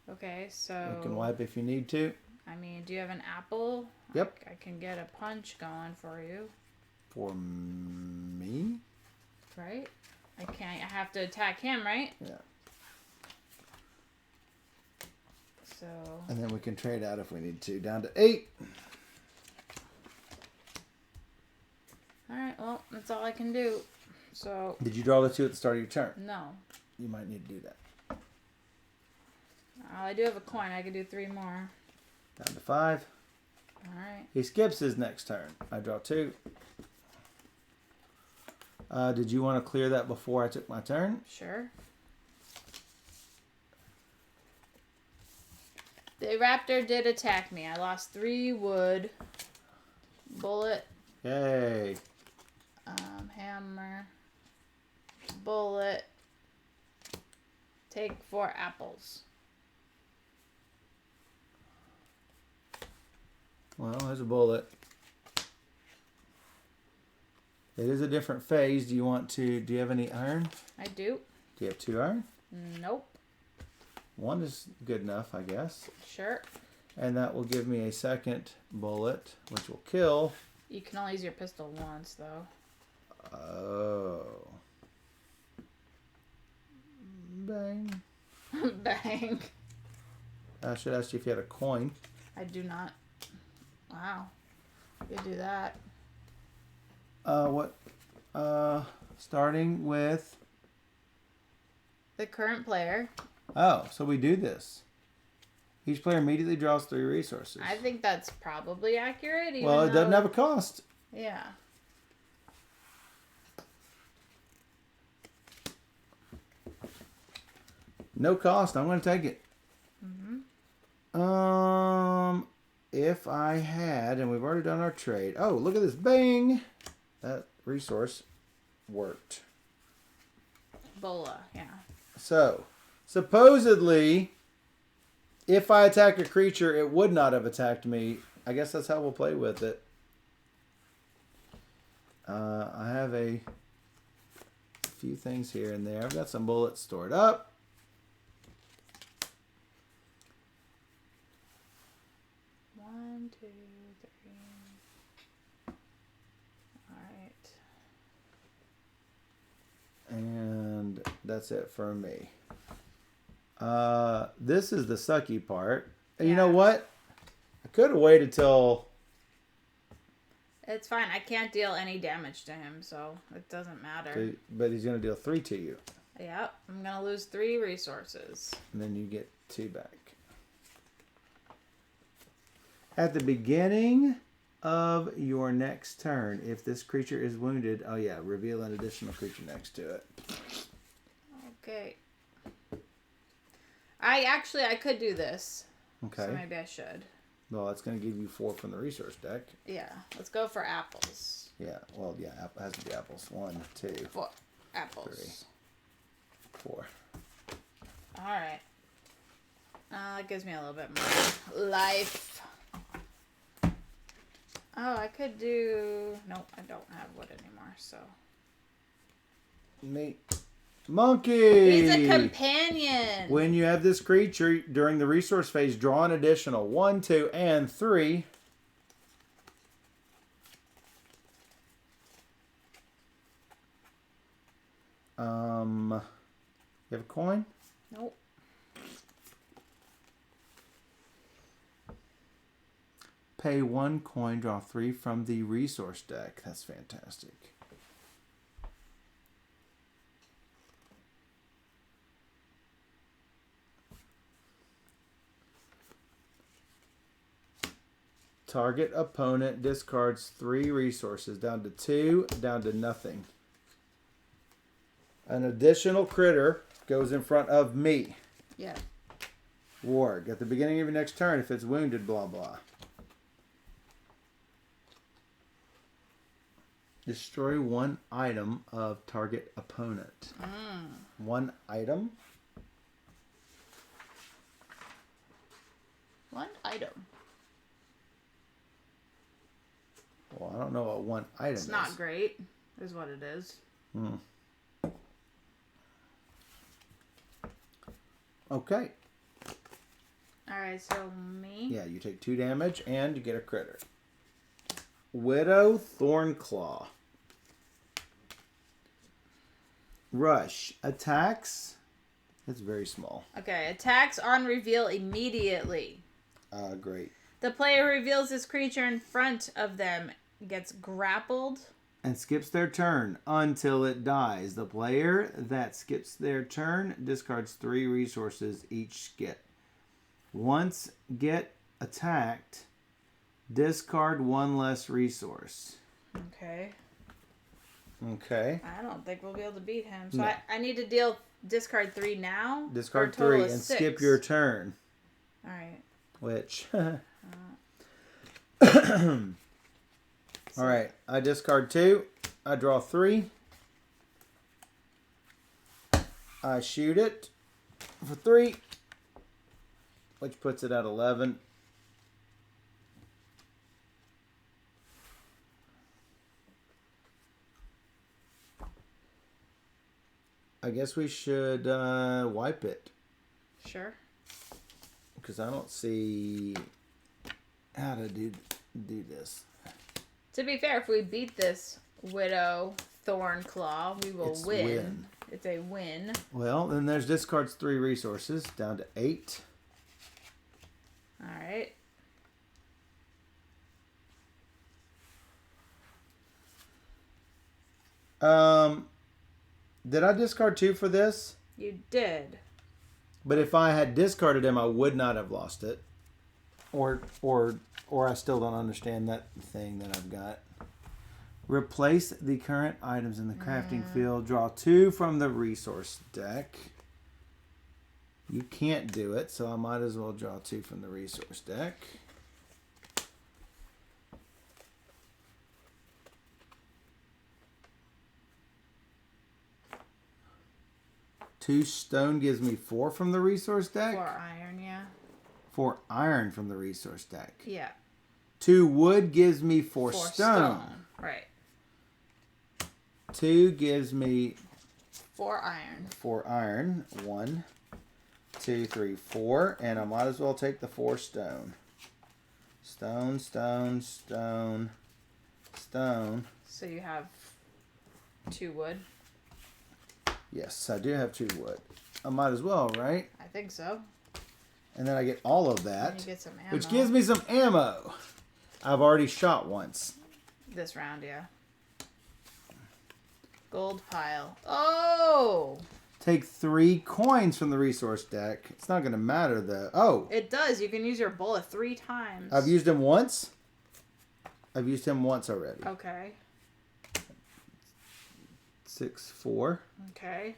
Speaker 1: Okay, so...
Speaker 2: You can wipe if you need to.
Speaker 1: I mean, do you have an apple?
Speaker 2: Yep.
Speaker 1: I can get a punch going for you.
Speaker 2: For me?
Speaker 1: Right? I have to attack him, right?
Speaker 2: Yeah.
Speaker 1: So...
Speaker 2: And then we can trade out if we need to. Down to 8.
Speaker 1: Alright, well, that's all I can do. So...
Speaker 2: Did you draw the 2 at the start of your turn?
Speaker 1: No.
Speaker 2: You might need to do that.
Speaker 1: I do have a coin. I can do 3 more.
Speaker 2: Down to 5.
Speaker 1: Alright.
Speaker 2: He skips his next turn. I draw 2. Did you want to clear that before I took my turn?
Speaker 1: Sure. The raptor did attack me. I lost 3 wood. Bullet.
Speaker 2: Yay.
Speaker 1: Hammer. Bullet. Take 4 apples.
Speaker 2: Well, there's a bullet. It is a different phase. Do you have any iron?
Speaker 1: I do.
Speaker 2: Do you have 2 iron?
Speaker 1: Nope.
Speaker 2: 1 is good enough, I guess.
Speaker 1: Sure.
Speaker 2: And that will give me a second bullet, which will kill.
Speaker 1: You can only use your pistol once, though.
Speaker 2: Oh. Bang.
Speaker 1: Bang.
Speaker 2: I should ask you if you had a coin.
Speaker 1: I do not. Wow. You do that.
Speaker 2: Starting with...
Speaker 1: The current player.
Speaker 2: Oh, so we do this. Each player immediately draws 3 resources.
Speaker 1: I think that's probably accurate. Even
Speaker 2: Well, it doesn't
Speaker 1: though-
Speaker 2: have a cost.
Speaker 1: Yeah.
Speaker 2: No cost. I'm going to take it. If I had, and we've already done our trade. Oh, look at this. Bang! That resource worked.
Speaker 1: Bola, yeah.
Speaker 2: So, supposedly, if I attack a creature, it would not have attacked me. I guess that's how we'll play with it. I have a few things here and there. I've got some bullets stored up.
Speaker 1: One, two, three. Alright.
Speaker 2: And that's it for me. This is the sucky part. And you know
Speaker 1: Yeah.
Speaker 2: what? I could have waited till...
Speaker 1: It's fine. I can't deal any damage to him, so it doesn't matter.
Speaker 2: But he's going to deal 3 to you.
Speaker 1: Yep. I'm going to lose 3 resources.
Speaker 2: And then you get 2 back. At the beginning of your next turn, if this creature is wounded, oh yeah, reveal an additional creature next to it.
Speaker 1: Okay. I could do this.
Speaker 2: Okay.
Speaker 1: So maybe I should.
Speaker 2: Well, that's going to give you 4 from the resource deck.
Speaker 1: Yeah. Let's go for apples.
Speaker 2: Yeah, well, yeah, it has to be apples. 1, 2,
Speaker 1: 4 apples.
Speaker 2: 3, 4.
Speaker 1: Alright. That gives me a little bit more life. Oh, I could do... Nope, I don't have wood anymore, so...
Speaker 2: Neat. Monkey!
Speaker 1: He's a companion!
Speaker 2: When you have this creature during the resource phase, draw an additional 1, 2, and 3. You have a coin?
Speaker 1: Nope.
Speaker 2: Pay 1 coin, draw 3 from the resource deck. That's fantastic. Target opponent discards 3 resources, down to 2, down to nothing. An additional critter goes in front of me.
Speaker 1: Yeah.
Speaker 2: Warg. At the beginning of your next turn, if it's wounded, blah, blah. Destroy 1 item of target opponent. 1 item?
Speaker 1: 1 item.
Speaker 2: Well, I don't know what 1 item is.
Speaker 1: It's not great, is what it is.
Speaker 2: Okay.
Speaker 1: Alright, so me.
Speaker 2: Yeah, you take 2 damage and you get a critter. Widow Thornclaw. Rush. Attacks. It's very small.
Speaker 1: Okay, attacks on reveal immediately.
Speaker 2: Great.
Speaker 1: The player reveals this creature in front of them, gets grappled.
Speaker 2: And skips their turn until it dies. The player that skips their turn discards 3 resources each get. Once get attacked, discard 1 less resource.
Speaker 1: Okay.
Speaker 2: Okay.
Speaker 1: I don't think we'll be able to beat him. So
Speaker 2: No.
Speaker 1: I need to discard 3 now?
Speaker 2: Discard
Speaker 1: For a total
Speaker 2: 3
Speaker 1: of
Speaker 2: and
Speaker 1: 6.
Speaker 2: skip your turn.
Speaker 1: Alright.
Speaker 2: Which... Alright, I discard 2. I draw 3. I shoot it for 3. Which puts it at 11. I guess we should wipe it.
Speaker 1: Sure.
Speaker 2: Because I don't see how to do this.
Speaker 1: To be fair, if we beat this Widow Thornclaw, we will win. It's a win.
Speaker 2: Well, then there's discards 3 resources, down to 8.
Speaker 1: Alright.
Speaker 2: Did I discard 2 for this?
Speaker 1: You did.
Speaker 2: But if I had discarded him, I would not have lost it. Or I still don't understand that thing that I've got. Replace the current items in the crafting field. Draw 2 from the resource deck. You can't do it, so I might as well draw 2 from the resource deck. Two stone gives me 4 from the resource deck.
Speaker 1: 4 iron, yeah.
Speaker 2: 4 iron from the resource deck.
Speaker 1: Yeah.
Speaker 2: 2 wood gives me 4 stone.
Speaker 1: Right.
Speaker 2: 2 gives me
Speaker 1: 4 iron.
Speaker 2: 4 iron. 1, 2, 3, 4. And I might as well take the 4 stone. Stone, stone, stone, stone.
Speaker 1: So you have 2 wood.
Speaker 2: Yes, I do have 2 wood. I might as well, right?
Speaker 1: I think so.
Speaker 2: And then I get all of
Speaker 1: And
Speaker 2: that.
Speaker 1: you get some ammo.
Speaker 2: Which gives me some ammo. I've already shot once.
Speaker 1: This round, yeah. Gold pile. Oh!
Speaker 2: Take 3 coins from the resource deck. It's not going to matter though. Oh!
Speaker 1: It does. You can use your bullet 3 times.
Speaker 2: I've used him once? I've used him once already.
Speaker 1: Okay.
Speaker 2: 6, 4.
Speaker 1: Okay.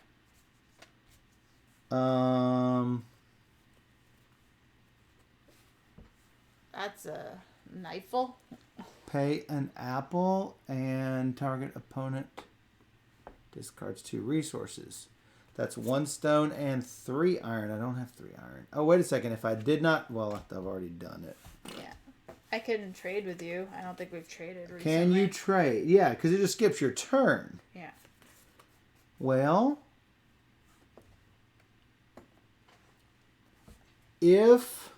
Speaker 1: That's a knifeful.
Speaker 2: Pay an apple and target opponent discards 2 resources. That's 1 stone and 3 iron. I don't have 3 iron. Oh, wait a second. If I did not, well, I've already done it.
Speaker 1: Yeah. I can trade with you. I don't think we've traded recently.
Speaker 2: Can you trade? Yeah, because it just skips your turn.
Speaker 1: Yeah.
Speaker 2: Well, if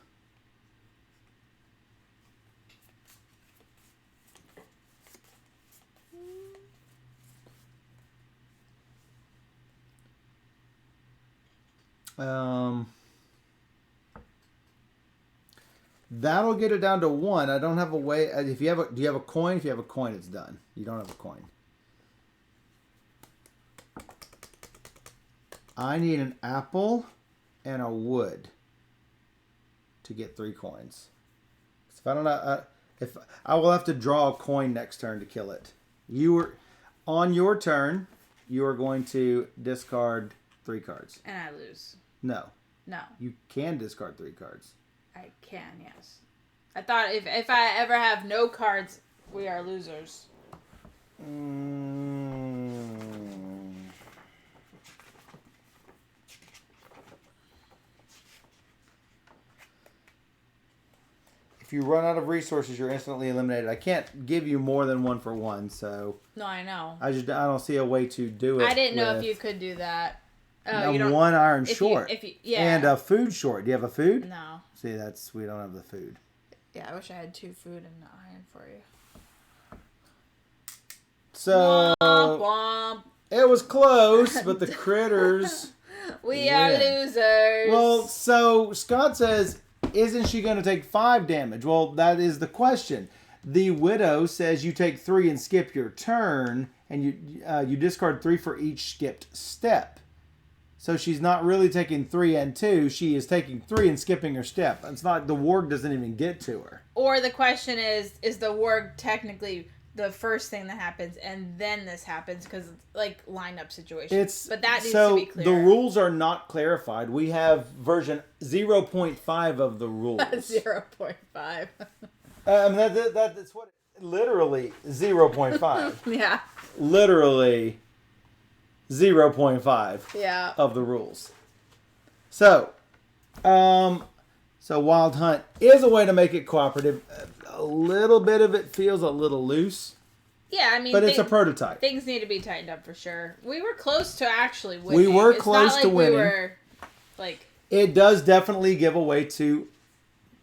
Speaker 2: That'll get it down to 1. I don't have a way. If you have do you have a coin? If you have a coin, it's done. You don't have a coin. I need an apple and a wood to get 3 coins. If I don't know, if I will have to draw a coin next turn to kill it. On your turn. You are going to discard 3 cards.
Speaker 1: And I lose.
Speaker 2: No.
Speaker 1: No.
Speaker 2: You can discard 3 cards.
Speaker 1: I can, yes. I thought if I ever have no cards, we are losers.
Speaker 2: If you run out of resources, you're instantly eliminated. I can't give you more than 1 for 1, so
Speaker 1: No, I know.
Speaker 2: I don't see a way to do it.
Speaker 1: I didn't know if you could do that.
Speaker 2: Oh,
Speaker 1: you don't,
Speaker 2: 1 iron short.
Speaker 1: Yeah.
Speaker 2: And a food short. Do you have a food?
Speaker 1: No.
Speaker 2: See, we don't have the food.
Speaker 1: Yeah, I wish I had 2 food and an iron for you.
Speaker 2: So
Speaker 1: Womp womp.
Speaker 2: it was close, but the critters.
Speaker 1: We are losers.
Speaker 2: Well, so Scott says, isn't she going to take 5 damage? Well, that is the question. The widow says you take 3 and skip your turn, and you discard 3 for each skipped step. So she's not really taking 3 and 2. She is taking 3 and skipping her step. It's not, the warg doesn't even get to her.
Speaker 1: Or the question is the warg technically the first thing that happens and then this happens because it's like lineup situation? But that needs to be clear.
Speaker 2: The rules are not clarified. We have version 0.5 of the rules.
Speaker 1: 0.5.
Speaker 2: That's what literally 0.5.
Speaker 1: Yeah.
Speaker 2: Literally 0.5
Speaker 1: yeah.
Speaker 2: of the rules. So Wild Hunt is a way to make it cooperative. A little bit of it feels a little loose.
Speaker 1: Yeah, I mean,
Speaker 2: but it's a prototype.
Speaker 1: Things need to be tightened up for sure. We were close to actually winning.
Speaker 2: We were close to winning.
Speaker 1: We were like.
Speaker 2: It does definitely give a way to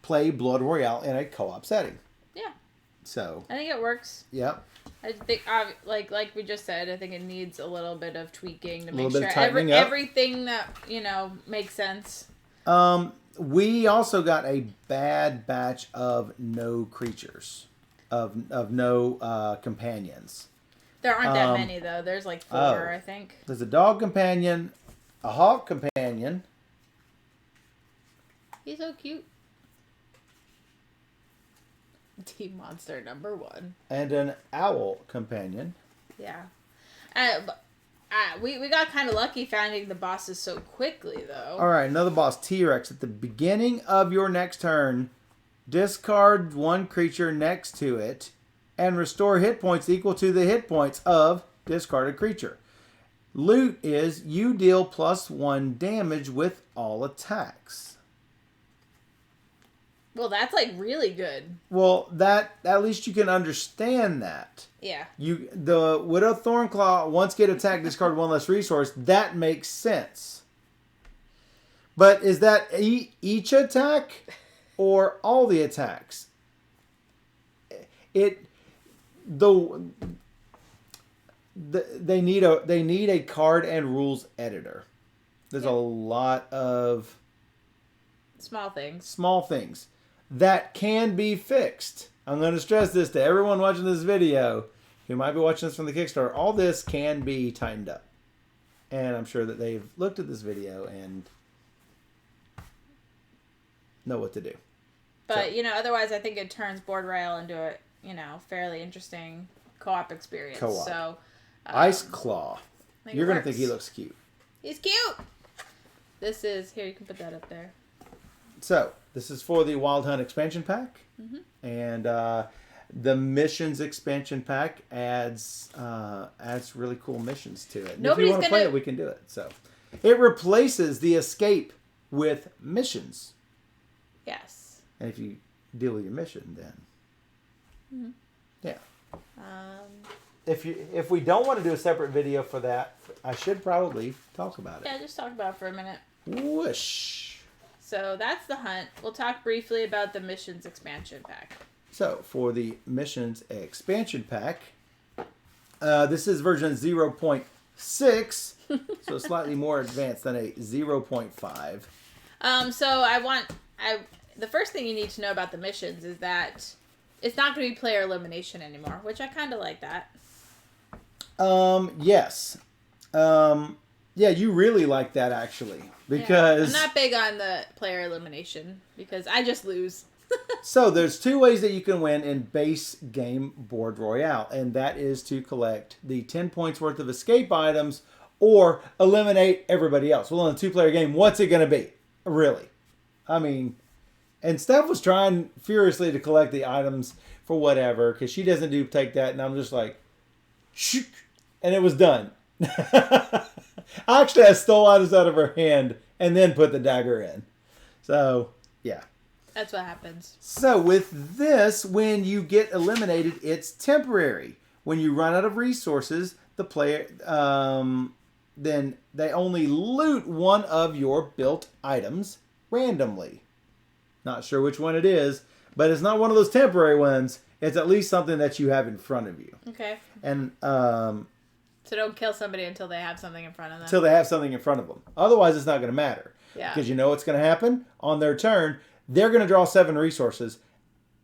Speaker 2: play Blood Royale in a co-op setting.
Speaker 1: Yeah.
Speaker 2: So.
Speaker 1: I think it works.
Speaker 2: Yep.
Speaker 1: I think, like we just said, I think it needs a little bit of tweaking to make sure everything that makes sense.
Speaker 2: We also got a bad batch of no creatures, of no companions.
Speaker 1: There aren't that many though. There's like 4, I think.
Speaker 2: There's a dog companion, a hawk companion.
Speaker 1: He's so cute. Team monster number 1.
Speaker 2: And an owl companion.
Speaker 1: Yeah. We got kind of lucky finding the bosses so quickly, though.
Speaker 2: All right, another boss, T-Rex. At the beginning of your next turn, discard 1 creature next to it and restore hit points equal to the hit points of discarded creature. Loot is you deal +1 damage with all attacks.
Speaker 1: Well, that's like really good.
Speaker 2: Well, that at least you can understand that.
Speaker 1: Yeah.
Speaker 2: The Widow Thornclaw, once get attacked, discard 1 less resource. That makes sense. But is that each attack or all the attacks? They need a card and rules editor. There's a lot of
Speaker 1: small things
Speaker 2: that can be fixed. I'm going to stress this to everyone watching this video who might be watching this from the Kickstarter. All this can be tightened up. And I'm sure that they've looked at this video and know what to do.
Speaker 1: But, otherwise I think it turns Board Royale into a, fairly interesting co-op experience. So,
Speaker 2: Ice Claw. You're going to think he looks cute.
Speaker 1: He's cute! This is, here, you can put that up there.
Speaker 2: So, this is for the Wild Hunt expansion pack.
Speaker 1: Mm-hmm.
Speaker 2: And the missions expansion pack adds really cool missions to it. And if you want to play it, we can do it. So, it replaces the escape with missions.
Speaker 1: Yes.
Speaker 2: And if you deal with your mission, then yeah. If we don't want to do a separate video for that, I should probably talk about it.
Speaker 1: Yeah, just talk about it for a minute.
Speaker 2: Whoosh.
Speaker 1: So that's the hunt. We'll talk briefly about the missions expansion pack.
Speaker 2: So for the missions expansion pack, this is version 0.5 6. So slightly more advanced than a 0.5.
Speaker 1: The first thing you need to know about the missions is that it's not going to be player elimination anymore, which I kind of like that.
Speaker 2: Yes. Yeah, you really like that actually, because
Speaker 1: I'm not big on the player elimination because I just lose.
Speaker 2: So there's 2 ways that you can win in base game Board Royale, and that is to collect the 10 points worth of escape items or eliminate everybody else. Well, in a 2-player game, what's it going to be? Really? I mean, and Steph was trying furiously to collect the items for whatever, because she doesn't take that, and I'm just like, shh, and it was done. Actually, I stole items out of her hand and then put the dagger in. So, yeah.
Speaker 1: That's what happens.
Speaker 2: So with this, when you get eliminated, it's temporary. When you run out of resources, the player, then they only loot one of your built items randomly. Not sure which one it is, but it's not one of those temporary ones. It's at least something that you have in front of you.
Speaker 1: Okay.
Speaker 2: And
Speaker 1: so don't kill somebody until they have something in front of them.
Speaker 2: Until they have something in front of them. Otherwise, it's not going to matter.
Speaker 1: Yeah.
Speaker 2: Because you know what's going to happen on their turn. They're going to draw 7 resources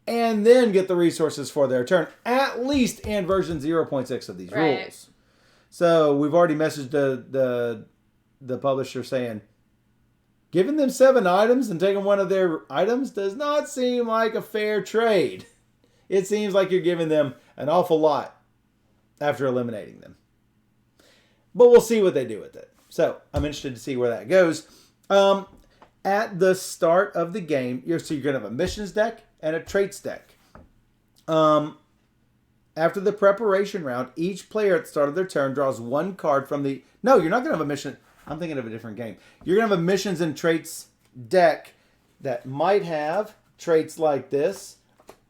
Speaker 2: and then get the resources for their turn, at least in version 0.6 of these rules. So we've already messaged the publisher saying, giving them 7 items and taking one of their items does not seem like a fair trade. It seems like you're giving them an awful lot after eliminating them. But we'll see what they do with it. So I'm interested to see where that goes. At the start of the game, you're going to have a missions deck and a traits deck. After the preparation round, each player at the start of their turn draws 1 card from the... No, you're not going to have a mission... I'm thinking of a different game. You're going to have a missions and traits deck that might have traits like this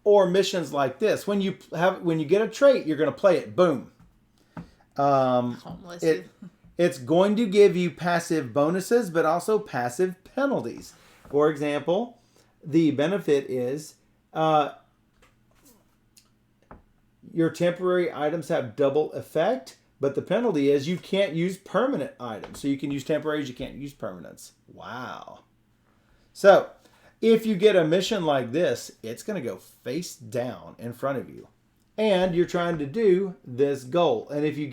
Speaker 2: or missions like this. When you get a trait, you're going to play it. Boom.
Speaker 1: Homeless.
Speaker 2: It's going to give you passive bonuses, but also passive penalties. For example, the benefit is your temporary items have double effect, but the penalty is you can't use permanent items. So you can use temporaries, you can't use permanents. Wow. So if you get a mission like this, it's going to go face down in front of you. And you're trying to do this goal. And if you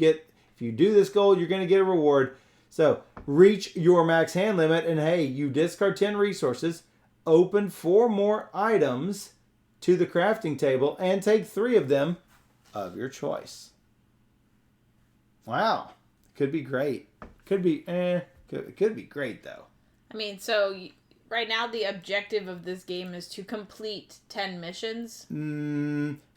Speaker 2: do this goal, you're going to get a reward. So reach your max hand limit, and hey, you discard 10 resources, open 4 more items to the crafting table, and take 3 of them of your choice. Wow. Could be great. Could be great, though.
Speaker 1: I mean, so right now the objective of this game is to complete 10 missions.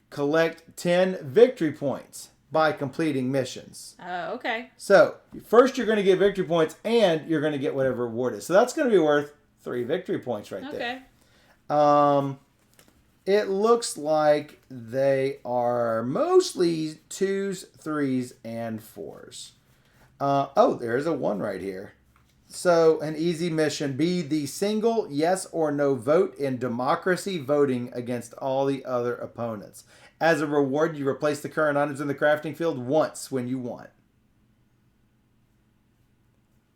Speaker 2: Collect 10 victory points by completing missions.
Speaker 1: Oh, okay.
Speaker 2: So, first you're going to get victory points and you're going to get whatever reward is. So that's going to be worth 3 victory points right there.
Speaker 1: Okay.
Speaker 2: It looks like they are mostly 2s, 3s, and 4s. There's a 1 right here. So, an easy mission. Be the single yes or no vote in democracy voting against all the other opponents. As a reward, you replace the current items in the crafting field once when you want.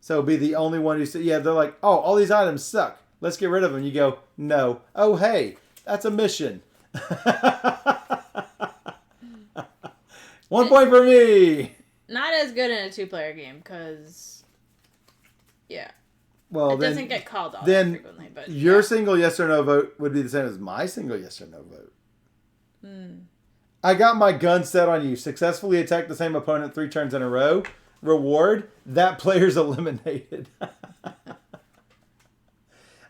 Speaker 2: So be the only one who said, yeah, they're like, oh, all these items suck. Let's get rid of them. You go, no. Oh, hey, that's a mission. 1 point for me.
Speaker 1: Not as good in a 2-player game because, yeah.
Speaker 2: Well,
Speaker 1: it
Speaker 2: then,
Speaker 1: doesn't get called all that
Speaker 2: then
Speaker 1: frequently. But
Speaker 2: your single yes or no vote would be the same as my single yes or no vote. I got my gun set on you. Successfully attack the same opponent 3 turns in a row. Reward, that player's eliminated.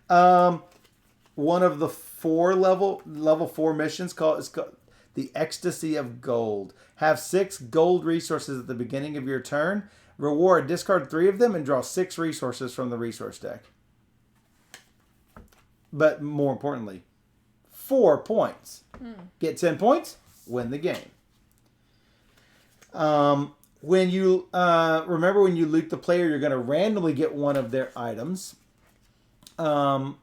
Speaker 2: One of the 4 level 4 missions is called the Ecstasy of Gold. Have 6 gold resources at the beginning of your turn. Reward, discard 3 of them and draw 6 resources from the resource deck. But more importantly, 4 points. Get 10 points, win the game. When you remember when you loot the player, you're going to randomly get one of their items. And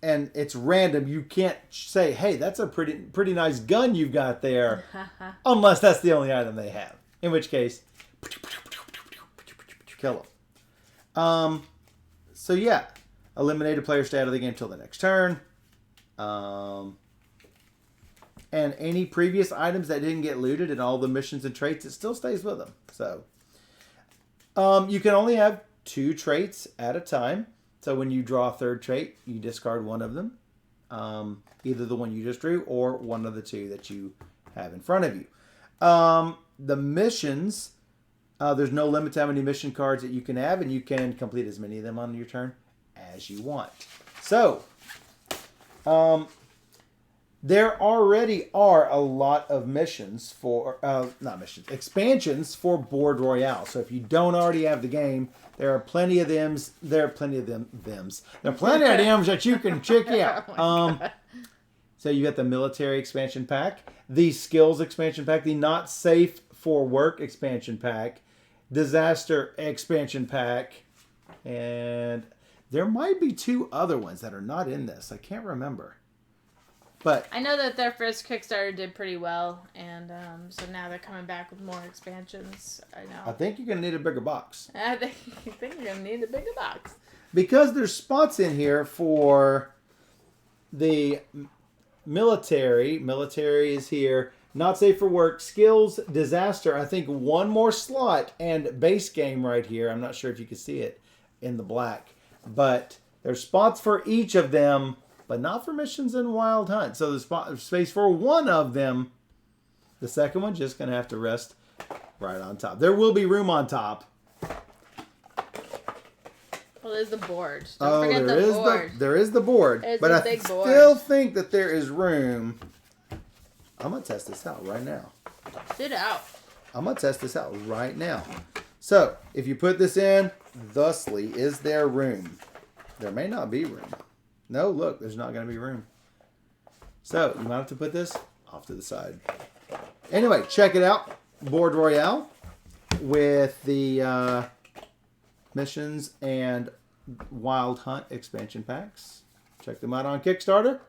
Speaker 2: it's random. You can't say, hey, that's a pretty nice gun you've got there. Unless that's the only item they have. In which case, Kill them. So yeah, eliminate a player, stay out of the game till the next turn. And any previous items that didn't get looted and all the missions and traits, it still stays with them. So you can only have 2 traits at a time. So when you draw a third trait, you discard one of them. Either the one you just drew or one of the 2 that you have in front of you. The missions, there's no limit to how many mission cards that you can have, and you can complete as many of them on your turn as you want. So, there already are a lot of missions for, expansions for Board Royale. So if you don't already have the game, there are plenty of them. There are plenty of them. There are plenty of them that you can check out. So you got the military expansion pack, the skills expansion pack, the not safe for work expansion pack, disaster expansion pack, and there might be 2 other ones that are not in this. I can't remember. But
Speaker 1: I know that their first Kickstarter did pretty well, and so now they're coming back with more expansions. I know.
Speaker 2: I think you're going to need a bigger box.
Speaker 1: I think you're going to need a bigger box.
Speaker 2: Because there's spots in here for the military. Military is here. Not safe for work. Skills, disaster. I think 1 more slot, and base game right here. I'm not sure if you can see it in the black. But there's spots for each of them, but not for missions and Wild Hunt. So there's space for 1 of them. The second one just going to have to rest right on top. There will be room on top.
Speaker 1: Well, there's the board. Don't forget the board.
Speaker 2: There is the board.
Speaker 1: There's
Speaker 2: but
Speaker 1: the
Speaker 2: I
Speaker 1: big board.
Speaker 2: still think that there is room. I'm going to test this out right now.
Speaker 1: Sit out.
Speaker 2: I'm going to test this out right now. So, if you put this in, thusly, is there room? There may not be room. No, look, there's not going to be room. So, you might have to put this off to the side. Anyway, check it out. Board Royale with the missions and Wild Hunt expansion packs. Check them out on Kickstarter.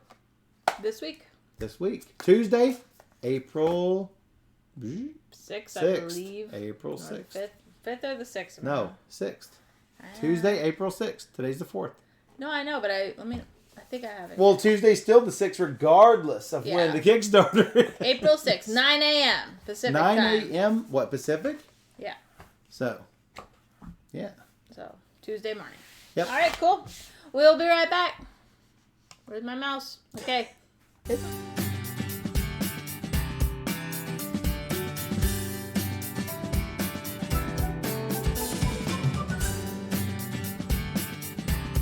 Speaker 1: This week?
Speaker 2: This week. Tuesday, April
Speaker 1: 6th, I
Speaker 2: 6th.
Speaker 1: believe.
Speaker 2: April
Speaker 1: Or
Speaker 2: 6th.
Speaker 1: 5th or the 6th?
Speaker 2: No, 6th. Tuesday, April 6th. Today's the 4th.
Speaker 1: No, I know, but I think I have it.
Speaker 2: Well, Tuesday's still the 6th regardless of
Speaker 1: Yeah.
Speaker 2: when the Kickstarter.
Speaker 1: April 6th, 9 a.m. Pacific
Speaker 2: 9
Speaker 1: time.
Speaker 2: a.m. What, Pacific?
Speaker 1: Yeah.
Speaker 2: So, yeah.
Speaker 1: So, Tuesday morning.
Speaker 2: Yep.
Speaker 1: All right, cool. We'll be right back. Where's my mouse? Okay.